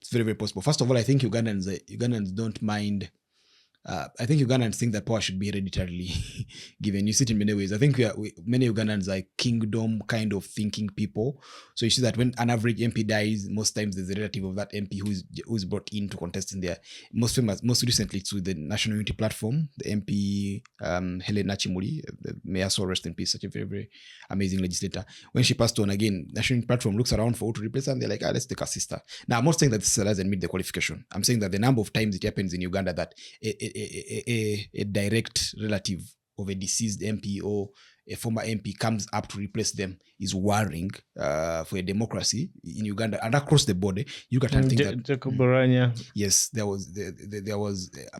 It's very, very possible. First of all, I think Ugandans don't mind. I think Ugandans think that power should be hereditarily given. You see it in many ways. I think many Ugandans are kingdom kind of thinking people. So you see that when an average MP dies, most times there's a relative of that MP who is brought in to contest in there. Most recently to the National Unity Platform, the MP Helen Nachimuli, may her soul rest in peace, such a very, very amazing legislator. When she passed on, again, National Unity Platform looks around for who to replace her, and they're like, let's take a sister. Now, I'm not saying that this doesn't meet the qualification. I'm saying that the number of times it happens in Uganda that a direct relative of a deceased MP or a former MP comes up to replace them is worrying for a democracy in Uganda and across the border. You can think that yes, there was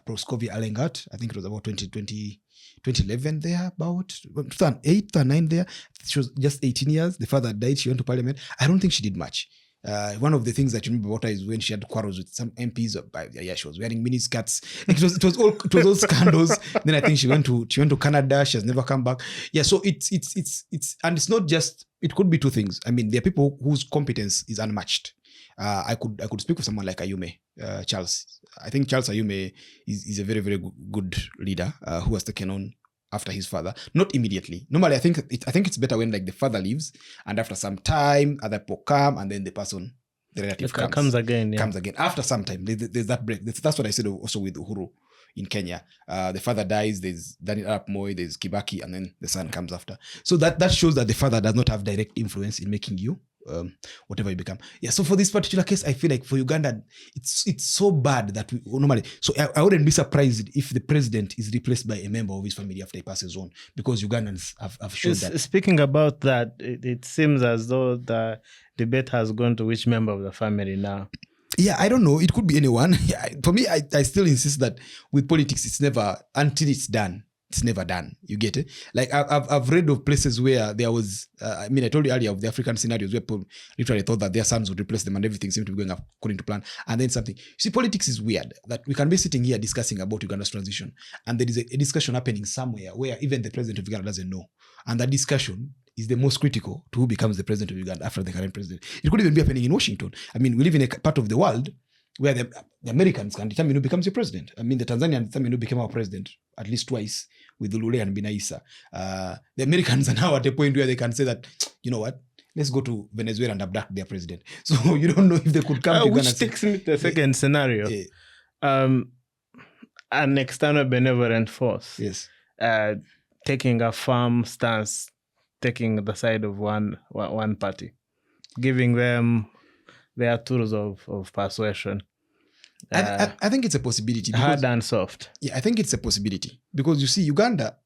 Proscovia Alengat. I think it was about 2011 there, about 2008 or 2009 there. She was just 18 years. The father died. She went to parliament. I don't think she did much. One of the things that you remember about her is when she had quarrels with some MPs. She was wearing mini skirts. It was all scandals. Then I think she went to Canada. She has never come back. Yeah, so it's and it's not just. It could be two things. I mean, there are people whose competence is unmatched. I could speak with someone like Ayume, Charles. I think Charles Ayume is a very, very good leader who has taken on after his father. Not immediately. Normally, I think it's better when like the father leaves and after some time, other people come and then the relative comes again. Yeah. Comes again. After some time, there's that break. That's what I said also with Uhuru in Kenya. The father dies, there's Daniel Arap Moi, there's Kibaki, and then the son comes after. So that shows that the father does not have direct influence in making you whatever you become. Yeah, so for this particular case, I feel like for Uganda, it's so bad that we normally. So I wouldn't be surprised if the president is replaced by a member of his family after he passes on, because Ugandans have shown that. Speaking about that, it seems as though the debate has gone to which member of the family now. Yeah, I don't know. It could be anyone. Yeah, for me, I still insist that with politics, it's never, until it's done, it's never done. You get it? Like I've read of places where there was, I told you earlier of the African scenarios where people literally thought that their sons would replace them and everything seemed to be going according to plan. And then something. You see, politics is weird, that we can be sitting here discussing about Uganda's transition and there is a discussion happening somewhere where even the president of Uganda doesn't know. And that discussion is the most critical to who becomes the president of Uganda after the current president. It could even be happening in Washington. We live in a part of the world where the Americans can determine who becomes your president. The Tanzanians determine who became our president at least twice with Lule and Binaisa. The Americans are now at a point where they can say that, you know what, let's go to Venezuela and abduct their president. So you don't know if they could come to Uganda. Which takes me to the second scenario. An external benevolent force. Yes. Taking a firm stance, taking the side of one party, giving them their tools of persuasion. I think it's a possibility. Hard and soft. Yeah, I think it's a possibility. Because you see, Uganda,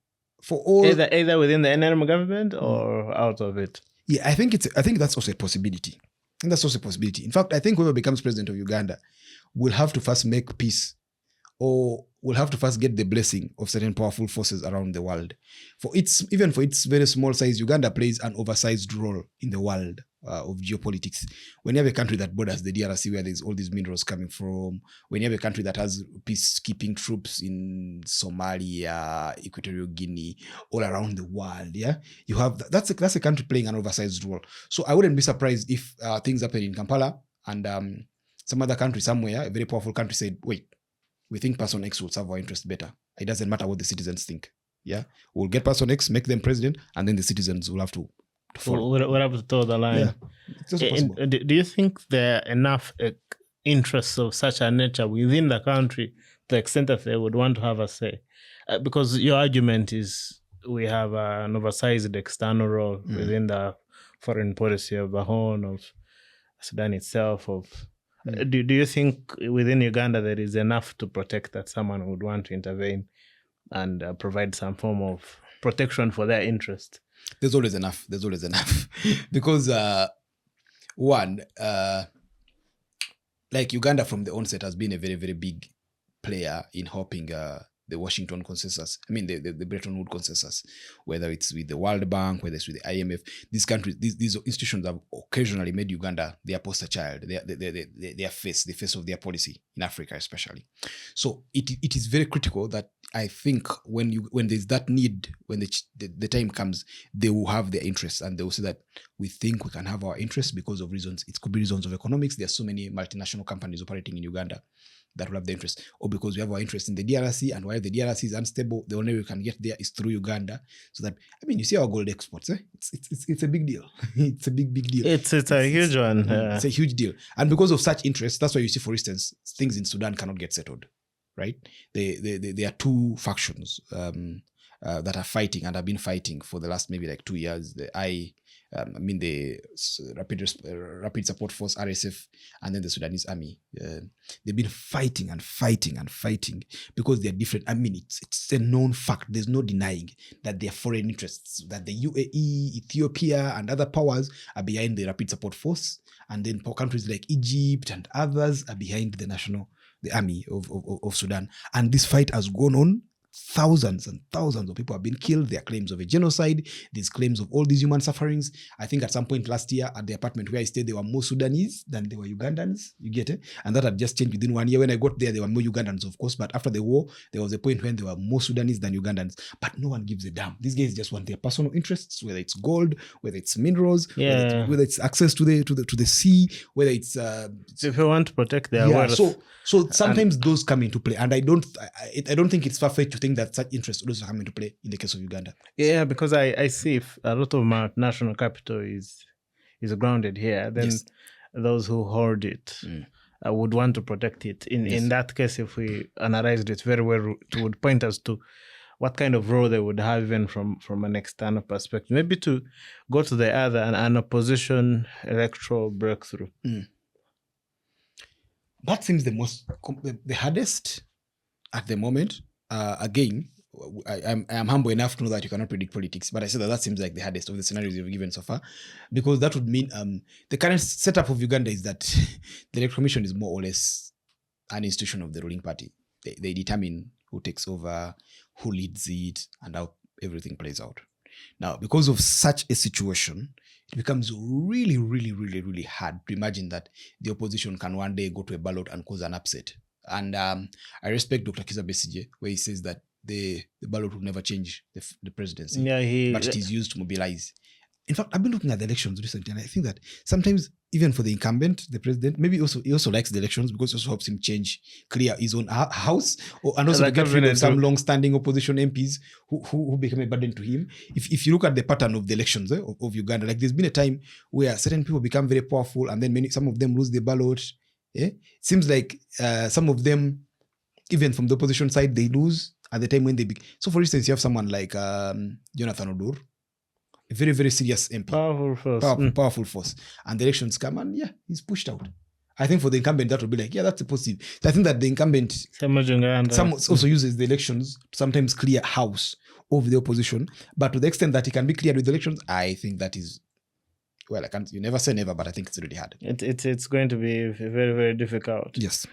for all... Either within the NRM government or out of it. Yeah, I think that's also a possibility. In fact, I think whoever becomes president of Uganda will have to first make peace, or will have to first get the blessing of certain powerful forces around the world. Even for its very small size, Uganda plays an oversized role in the world of geopolitics. When you have a country that borders the DRC, where there's all these minerals coming from, when you have a country that has peacekeeping troops in Somalia, Equatorial Guinea, all around the world, yeah, you have that's a country playing an oversized role. So I wouldn't be surprised if things happen in Kampala and some other country somewhere, a very powerful country, said, wait, we think person X will serve our interest better. It doesn't matter what the citizens think. Yeah, we'll get person X, make them president, and then the citizens will have to follow. We'll have to toe the line. Yeah, it's also possible. Do you think there are enough interests of such a nature within the country to the extent that they would want to have a say? Because your argument is we have an oversized external role within the foreign policy of the Horn, of Sudan itself, Do you think within Uganda there is enough to protect that someone would want to intervene and provide some form of protection for their interest? There's always enough. Because like Uganda from the onset has been a very, very big player in helping the Washington consensus. The Bretton Woods consensus, whether it's with the World Bank, whether it's with the IMF. These countries, these institutions have occasionally made Uganda their poster child, their face, the face of their policy in Africa, especially. So it is very critical that I think when there's that need, when the time comes, they will have their interests and they will say that we think we can have our interests because of reasons. It could be reasons of economics. There are so many multinational companies operating in Uganda that will have the interest, or because we have our interest in the DRC, and while the DRC is unstable, the only way we can get there is through Uganda. So that, you see our gold exports, it's a big deal. It's a big deal. It's a huge one. It's a huge deal. And because of such interest, that's why you see, for instance, things in Sudan cannot get settled, right? There are two factions that are fighting and have been fighting for the last maybe like 2 years. The Rapid Support Force, RSF, and then the Sudanese army. They've been fighting because they're different. It's a known fact. There's no denying that their foreign interests, that the UAE, Ethiopia, and other powers are behind the Rapid Support Force, and then countries like Egypt and others are behind the army of Sudan. And this fight has gone on thousands and thousands of people have been killed. There are claims of a genocide. There's claims of all these human sufferings. I think at some point last year at the apartment where I stayed, there were more Sudanese than there were Ugandans. You get it? And that had just changed within 1 year. When I got there were more Ugandans, of course. But after the war, there was a point when there were more Sudanese than Ugandans. But no one gives a damn. These guys just want their personal interests, whether it's gold, whether it's minerals, whether it's access to the sea, whether it's if you want to protect their wealth. So sometimes those come into play, and I don't think it's far-fetched to think that such interests also come into play in the case of Uganda. Yeah, because I see if a lot of my national capital is grounded here, then those who hoard it would want to protect it. In that case, if we analyzed it very well, it would point us to what kind of role they would have even from an external perspective. Maybe to go to the other, an opposition electoral breakthrough. That seems the hardest at the moment. Again, I'm humble enough to know that you cannot predict politics, but I say that seems like the hardest of the scenarios you've given so far, because that would mean the current setup of Uganda is that the Electoral Commission is more or less an institution of the ruling party. They determine who takes over, who leads it, and how everything plays out. Now, because of such a situation, it becomes really, really, really, really hard to imagine that the opposition can one day go to a ballot and cause an upset. And I respect Dr. Kizza Besigye, where he says that the ballot will never change the presidency, but it is used to mobilize. In fact, I've been looking at the elections recently, and I think that sometimes, even for the incumbent, the president, maybe he also likes the elections because it also helps him clear his own house, and also to get rid of some long-standing opposition MPs who become a burden to him. If you look at the pattern of the elections of Uganda, like there's been a time where certain people become very powerful, and then some of them lose the ballot. It seems like some of them, even from the opposition side, they lose at the time when they so for instance, you have someone like Jonathan Odur, a very, very serious MP. Powerful force. And the elections come and he's pushed out. I think for the incumbent, that would be like, that's a positive. I think that the incumbent also uses the elections to sometimes clear house of the opposition. But to the extent that he can be cleared with the elections, I think that is, you never say never, but I think it's really hard. It's going to be very, very difficult. Yes.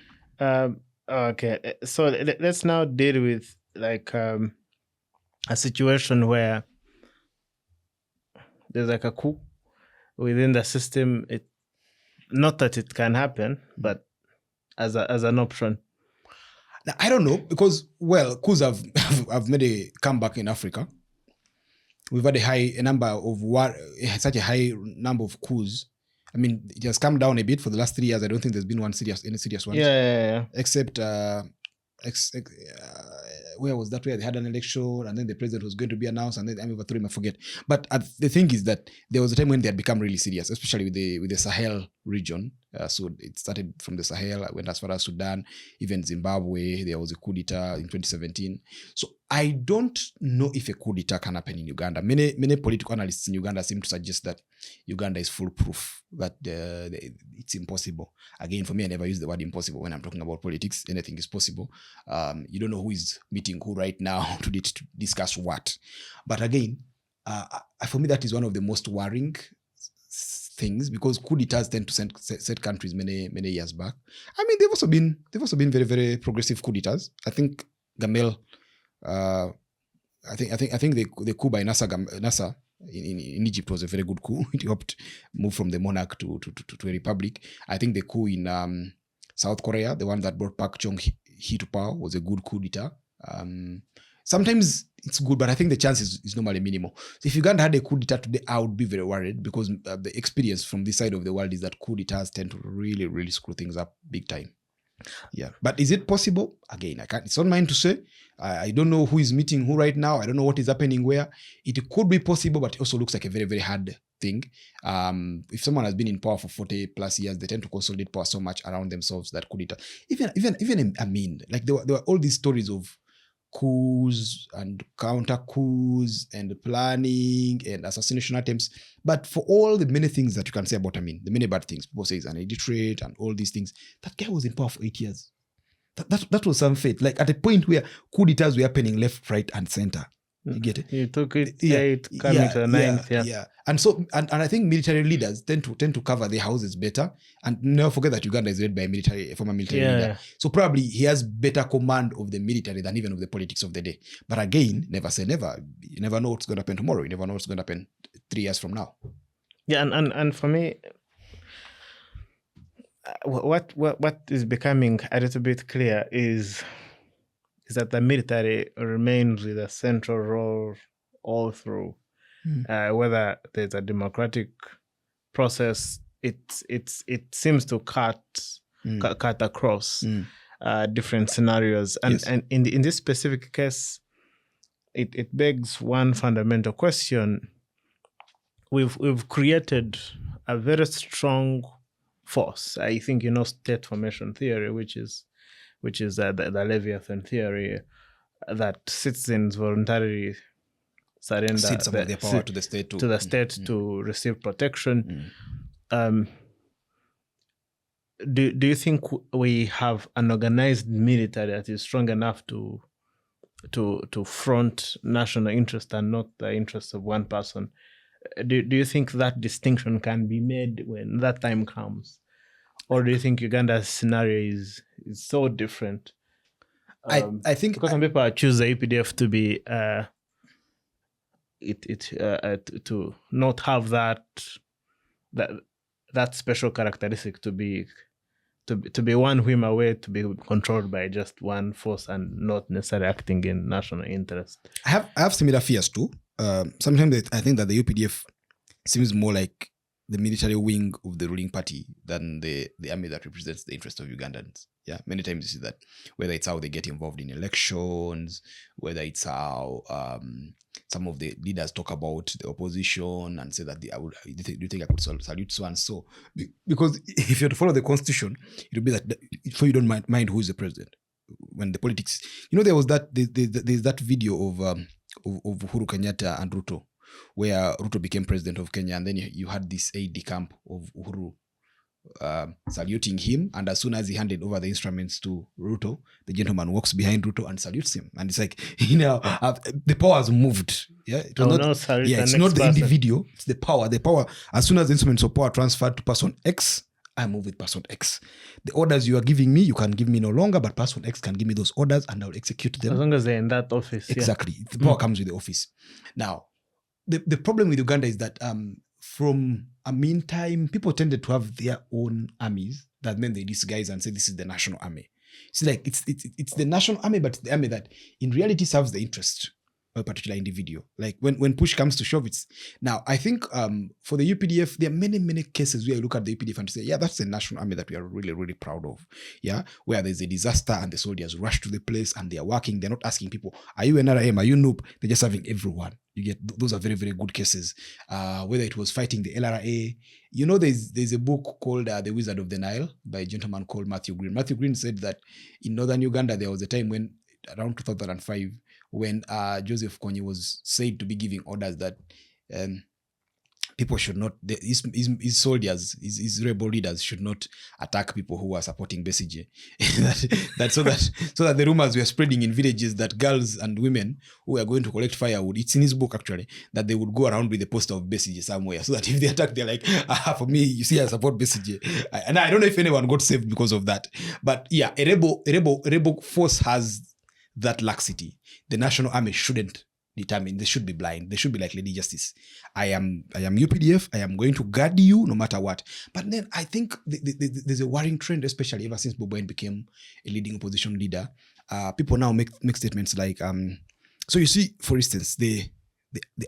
Okay. So let's now deal with a situation where there's like a coup within the system. Not that it can happen, but as an option. Now, I don't know, because coups have made a comeback in Africa. We've had such a high number of coups. I mean, it has come down a bit for the last 3 years. I don't think there's been any serious one. Yeah. Except where was that, where they had an election and then the president was going to be announced and then I'm overthrew him, I forget. But the thing is that there was a time when they had become really serious, especially with the Sahel region. So it started from the Sahel, went as far as Sudan, even Zimbabwe. There was a coup d'etat in 2017. So I don't know if a coup d'etat can happen in Uganda. Many political analysts in Uganda seem to suggest that Uganda is foolproof, that it's impossible. Again, for me, I never use the word impossible when I'm talking about politics. Anything is possible. You don't know who is meeting who right now to discuss what. But again, for me, that is one of the most worrying things, because coup d'etats tend to set countries many years back. I mean, they've also been very, very progressive coup d'etats. I think Gamel, I think the coup by Nasser in Egypt was a very good coup. It helped move from the monarch to a republic. I think the coup in South Korea, the one that brought Park Chung-hee to power, was a good coup d'etat. Sometimes it's good, but I think the chance is normally minimal. So if Uganda had a coup d'etat today, I would be very worried, because the experience from this side of the world is that coup d'etats tend to really, really screw things up big time. Yeah, but is it possible? Again, it's not mine to say. I don't know who is meeting who right now. I don't know what is happening where. It could be possible, but it also looks like a very, very hard thing. If someone has been in power for 40 plus years, they tend to consolidate power so much around themselves that coup d'etat. Even Amin, like there were all these stories of coups and counter coups and planning and assassination attempts. But for all the many things that you can say about Amin, the many bad things, people say he's an illiterate and all these things, that guy was in power for 8 years. That was some fate. Like at a point where coup d'etats were happening left, right, and center. You get it? You took it 8, coming to the 9th. Yeah. And so, and I think military leaders tend to cover their houses better. And never forget that Uganda is led by a former military leader. So probably he has better command of the military than even of the politics of the day. But again, never say never. You never know what's going to happen tomorrow. You never know what's going to happen 3 years from now. Yeah, and for me, what is becoming a little bit clear is that the military remains with a central role all through. Whether there's a democratic process, it seems to cut across different scenarios. And and in this specific case, it begs one fundamental question. We've created a very strong force. I think state formation theory, which is the Leviathan theory, that citizens voluntarily surrender some of their power to the state to receive protection. Do you think we have an organized military that is strong enough to front national interest and not the interests of one person? Do you think that distinction can be made when that time comes? Or do you think Uganda's scenario is so different? I think because some people choose the UPDF to be to not have that special characteristic, to be one whim away, to be controlled by just one force and not necessarily acting in national interest. I have similar fears too. Sometimes I think that the UPDF seems more like the military wing of the ruling party than the army that represents the interest of Ugandans. Yeah, many times you see that, whether it's how they get involved in elections, whether it's how some of the leaders talk about the opposition and say that do you think I could salute so and so? Because if you're to follow the constitution, it would be that so you don't mind who is the president. When the politics, there was there's that video of Uhuru Kenyatta and Ruto, where Ruto became president of Kenya, and then you had this aide camp of Uhuru saluting him, and as soon as he handed over the instruments to Ruto, the gentleman walks behind Ruto and salutes him, and it's like the power has moved. Yeah, it's not the individual, it's the power. The power, as soon as the instruments of power transferred to person X, I move with person X. The orders you are giving me, you can give me no longer, but person X can give me those orders and I'll execute them. As long as they're in that office. Exactly. The power comes with the office. Now, the problem with Uganda is that from a meantime, people tended to have their own armies that meant they disguise and say this is the national army. It's like it's the national army, but it's the army that in reality serves the interest of a particular individual. Like when push comes to shove, it's now I think for the UPDF, there are many cases where you look at the UPDF and say, yeah, that's the national army that we are really, really proud of. Yeah, where there's a disaster and the soldiers rush to the place and they are working. They're not asking people, are you NRM? Are you noob? They're just having everyone. You get those are very, very good cases. Whether it was fighting the LRA, there's a book called The Wizard of the Nile by a gentleman called Matthew Green. Matthew Green said that in northern Uganda there was a time when around 2005 when Joseph Kony was said to be giving orders that people should not, his soldiers, his rebel leaders should not attack people who are supporting Besigye. so that the rumors were spreading in villages that girls and women who are going to collect firewood, it's in his book actually, that they would go around with the poster of Besigye somewhere, so that if they attack, they're like, for me, you see, I support Besigye. And I don't know if anyone got saved because of that. But yeah, a rebel force has that laxity. The national army shouldn't determine. They should be blind. They should be like Lady Justice. I am UPDF. I am going to guard you no matter what. But then I think there's a worrying trend, especially ever since Bobi Wine became a leading opposition leader. People now make statements like, so you see, for instance, the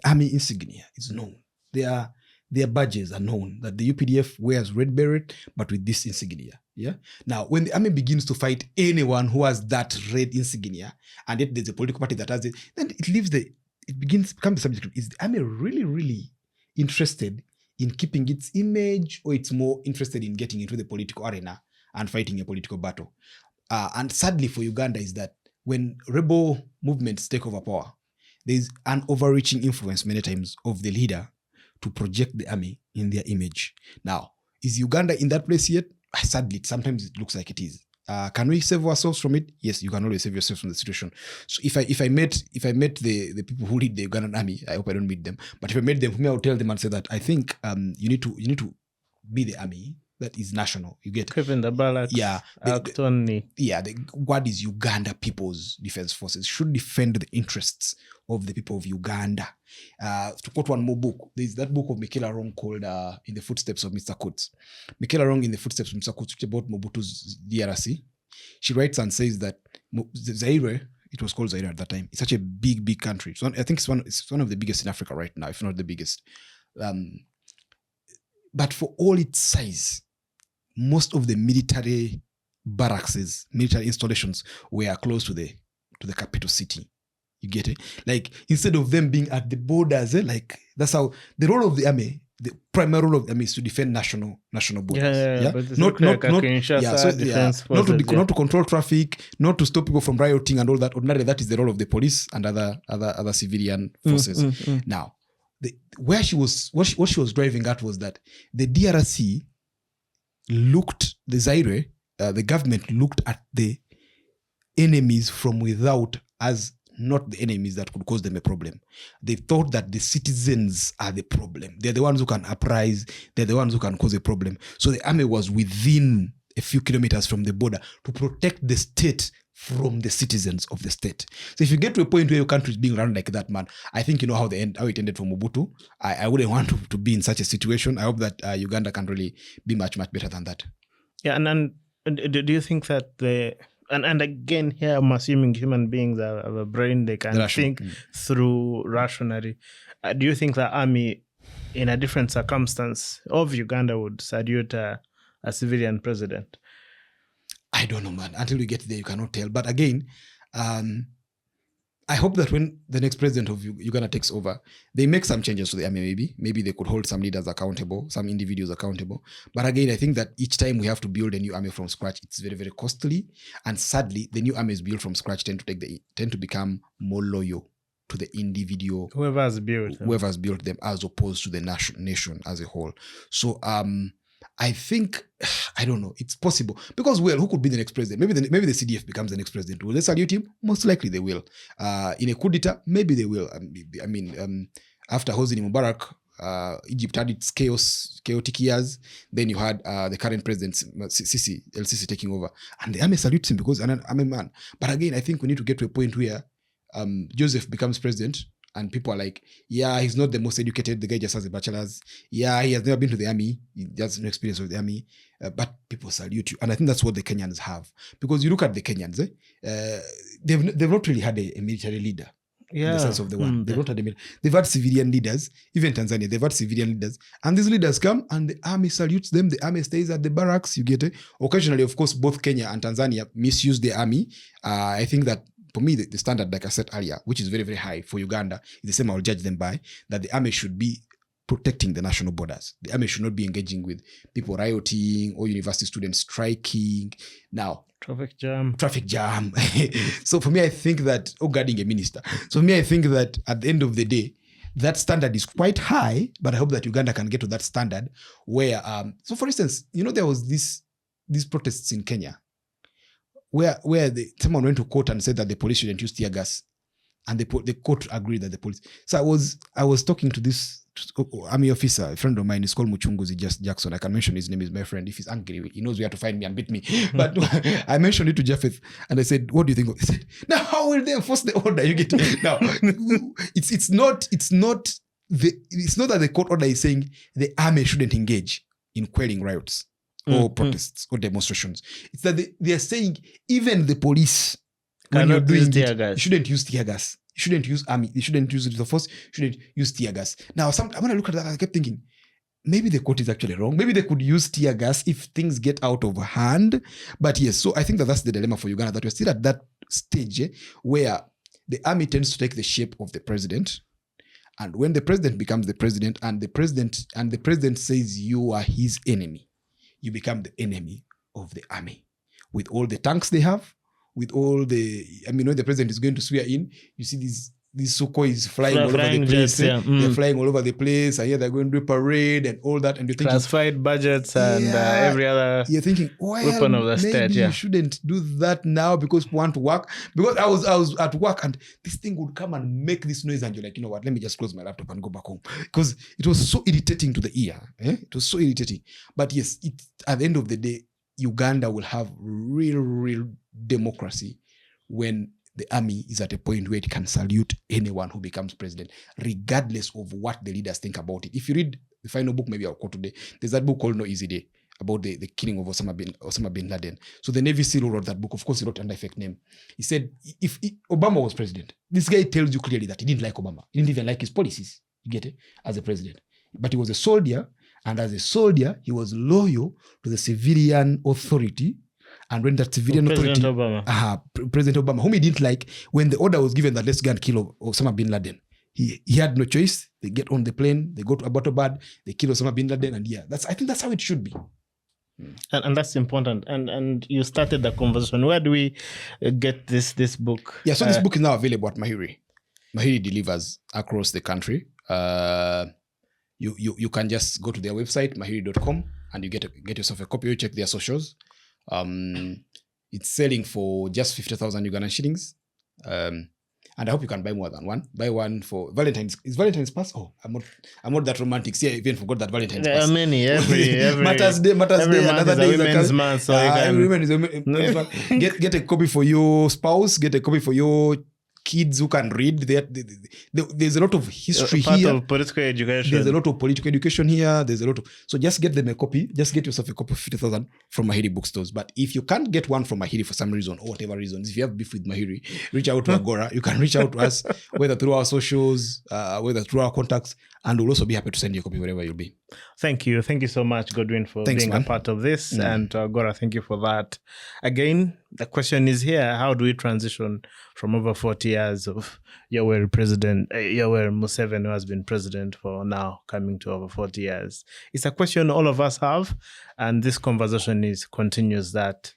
army insignia is known. Their badges are known, that the UPDF wears red beret, but with this insignia. Yeah. Now, when the army begins to fight anyone who has that red insignia, and yet there's a political party that has it, then it becomes the subject. Is the army really, really interested in keeping its image, or it's more interested in getting into the political arena and fighting a political battle? And sadly for Uganda is that when rebel movements take over power, there's an overreaching influence many times of the leader to project the army in their image. Now, is Uganda in that place yet? Sadly, sometimes it looks like it is. Can we save ourselves from it? Yes, you can always save yourself from the situation. So if I met the people who lead the Ugandan army, I hope I don't meet them. But if I met them, for me, I would tell them and say that I think you need to be the army that is national. You get Keeping the balance. Yeah. The What is Uganda People's Defense Forces should defend the interests of the people of Uganda. To quote one more book, there's that book of Michaela Wrong called In the Footsteps of Mr. Coates. Michaela Wrong in the Footsteps of Mr. Coates, which is about Mobutu's DRC. She writes and says that Zaire, it was called Zaire at that time, it's such a big country. So I think it's one of the biggest in Africa right now, if not the biggest. But for all its size, most of the military barracks, military installations were close to the capital city. You get it? Like, instead of them being at the borders, like, that's how the role of the army, the primary role of the army is to defend national borders. But Not to control traffic, not to stop people from rioting and all that. Ordinarily, that is the role of the police and other civilian forces. Now, what she was driving at was that the DRC looked, the Zaire, the government looked at the enemies from without as not the enemies that could cause them a problem. They thought that the citizens are the problem. They're the ones who can uprise. They're the ones who can cause a problem. So the army was within a few kilometers from the border to protect the state from the citizens of the state. So if you get to a point where your country is being run like that, man, I think you know how it ended for Mobutu. I wouldn't want to be in such a situation. I hope that Uganda can really be much better than that. Yeah, and do you think that and again, here I'm assuming human beings have a brain, they can think through rationally. Do you think the army, in a different circumstance of Uganda, would salute a civilian president? I don't know, man. Until we get there, you cannot tell. But again, I hope that when the next president of Uganda takes over, they make some changes to the army. Maybe they could hold some leaders accountable, some individuals accountable. But again, I think that each time we have to build a new army from scratch, it's very, very costly. And sadly, the new armies built from scratch tend to become more loyal to the individual, whoever has built them, as opposed to the nation as a whole. So I think, I don't know, it's possible. Because, well, who could be the next president? Maybe the CDF becomes the next president. Will they salute him? Most likely they will. In a coup d'etat, maybe they will. I mean, after Hosni Mubarak, Egypt had its chaotic years. Then you had the current president, El-Sisi, taking over. And the army salutes him because I'm a man. But again, I think we need to get to a point where Joseph becomes president. And people are like, yeah, he's not the most educated. The guy just has a bachelor's. Yeah, he has never been to the army. He has no experience with the army. But people salute you. And I think that's what the Kenyans have. Because you look at the Kenyans, they've not really had a military leader. In the sense of the one. They've not had they've had civilian leaders. Even Tanzania, they've had civilian leaders. And these leaders come and the army salutes them. The army stays at the barracks. You get it? Occasionally, of course, both Kenya and Tanzania misuse the army. I think that for me, the standard, like I said earlier, which is very, very high for Uganda, is the same I will judge them by, that the army should be protecting the national borders. The army should not be engaging with people rioting or university students striking. Now, traffic jam. So for me, I think that, guarding a minister. So for me, I think that at the end of the day, that standard is quite high, but I hope that Uganda can get to that standard where, so for instance, there was these protests in Kenya, where someone went to court and said that the police shouldn't use tear gas, and the court agreed that the police. So I was talking to this army officer, a friend of mine. He's called Muchunguzi Jackson. I can mention his name. Is my friend. If he's angry, he knows where to find me and beat me. But I mentioned it to Japheth, and I said, "What do you think?" He said, "Now how will they enforce the order? You get it? Now it's not that the court order is saying the army shouldn't engage in quelling riots or protests or demonstrations. It's that they are saying even the police, when you're doing it, you shouldn't use tear gas. You shouldn't use army. You shouldn't use the force. You shouldn't use tear gas. Now, when I look at that, I kept thinking, maybe the court is actually wrong. Maybe they could use tear gas if things get out of hand. But yes, so I think that's the dilemma for Uganda, that we're still at that stage where the army tends to take the shape of the president. And when the president becomes the president and the president says you are his enemy, you become the enemy of the army. With all the tanks they have, with all the, when the president is going to swear in, you see these this Sukhoi is flying all over the place. Jets, yeah. They're flying all over the place. I hear they're going to do a parade and all that. And you're thinking, classified budgets and every other you're thinking, well, weapon of the maybe state. you shouldn't do that now because we want to work. Because I was at work and this thing would come and make this noise and you're like, you know what, let me just close my laptop and go back home. Because it was so irritating to the ear. It was so irritating. But yes, at the end of the day, Uganda will have real democracy when the army is at a point where it can salute anyone who becomes president, regardless of what the leaders think about it. If you read the final book, maybe I'll quote today, there's that book called No Easy Day about the killing of Osama bin Laden. So the Navy SEAL wrote that book. Of course, he wrote under a fake name. He said, if Obama was president, this guy tells you clearly that he didn't like Obama. He didn't even like his policies, you get it, as a president. But he was a soldier, and as a soldier, he was loyal to the civilian authority. And when that civilian President authority, President Obama, whom he didn't like, when the order was given that let's go and kill Osama bin Laden, he had no choice. They get on the plane, they go to Abbottabad, they kill Osama bin Laden, and I think that's how it should be. And that's important. And you started the conversation. Where do we get this book? Yeah, so this book is now available at Mahiri. Mahiri delivers across the country. You can just go to their website, mahiri.com, and you get yourself a copy. You check their socials. It's selling for just 50,000 Ugandan shillings. And I hope you can buy more than one. Buy one for Valentine's. Is Valentine's Pass? Oh, I'm not that romantic. See, I even forgot that Valentine's Pass. There are many. Every Mother's Day, another day is Women's Month. So every woman is a Women's Month. Get a copy for your spouse. Get a copy for your kids who can read. There's a lot of history part here. Of political education. There's a lot of political education here. So just get them a copy. Just get yourself a copy of 50,000 from Mahiri bookstores. But if you can't get one from Mahiri for some reason or whatever reasons, if you have beef with Mahiri, reach out to Agora. You can reach out to us, whether through our socials, whether through our contacts, and we'll also be happy to send you a copy wherever you'll be. Thank you. Thank you so much, Godwin, for being a part of this. And Agora, thank you for that. Again, the question is here, how do we transition from over 40 years of Yoweri Museveni, who has been president for now coming to over 40 years? It's a question all of us have, and this conversation continues that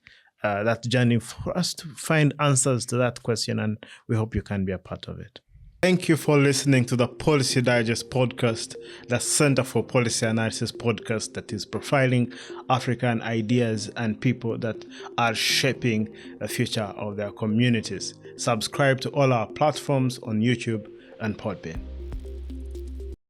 journey for us to find answers to that question, and we hope you can be a part of it. Thank you for listening to the Policy Digest podcast, the Center for Policy Analysis podcast that is profiling African ideas and people that are shaping the future of their communities. Subscribe to all our platforms on YouTube and Podbean.